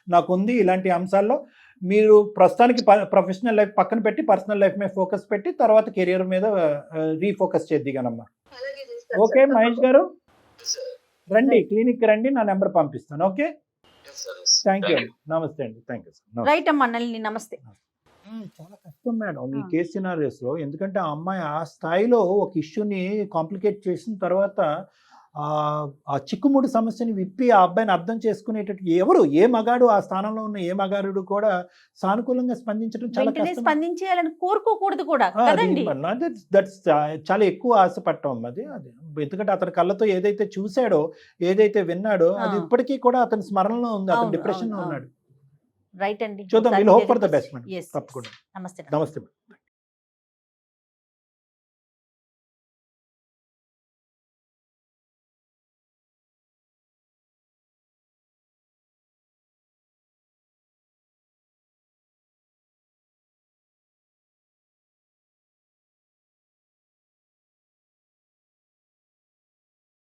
నాకు ఉంది. ఇలాంటి అంశాల్లో మీరు ప్రస్తుతానికి ప్రొఫెషనల్ లైఫ్ పక్కన పెట్టి పర్సనల్ లైఫ్ మీద ఫోకస్ పెట్టి తర్వాత కెరియర్ మీద రీఫోకస్ చేద్దిగానమ్మా. అలాగే చేస్తాను ఓకే సార్. మహేష్ గారు, రండి క్లినిక్ రండి, నా నెంబర్ పంపిస్తాను. Okay, thank you. నమస్తే అండి, థ్యాంక్ యూ సార్. రైట్ అమ్మా నళిని, నమస్తే. చాలా కష్టం మేడం ఈ ఆ. కేసు సినారియోస్ లో. ఎందుకంటే ఆ అమ్మాయి ఆ స్థాయిలో ఒక ఇష్యూని కాంప్లికేట్ చేసిన తర్వాత ఆ చిక్కుముడి సమస్యని విప్పి ఆ అబ్బాయిని అర్థం చేసుకునేటట్టు ఎవరు, ఏ మగాడు ఆ స్థానంలో ఉన్న ఏ మగాడు కూడా సానుకూలంగా స్పందించడం చాలా వెంటనే కష్టం. స్పందించేయాలని కోరుకోకూడదు కూడా కదండి. దట్స్ చాలా ఎక్కువ ఆశపడటం అది. ఎందుకంటే అతని కళ్ళతో ఏదైతే చూశాడో, ఏదైతే విన్నాడో అది ఆ. ఇప్పటికీ కూడా అతని స్మరణలో ఉంది. అతను అవును, డిప్రెషన్ లో అవును, ఉన్నాడు. రైట్ అండి. చూద్దాం, ఒకసారి we'll hope for the జరిగి- best, madam. Yes, yes. తప్పకుండా. నమస్తే. నమస్తే.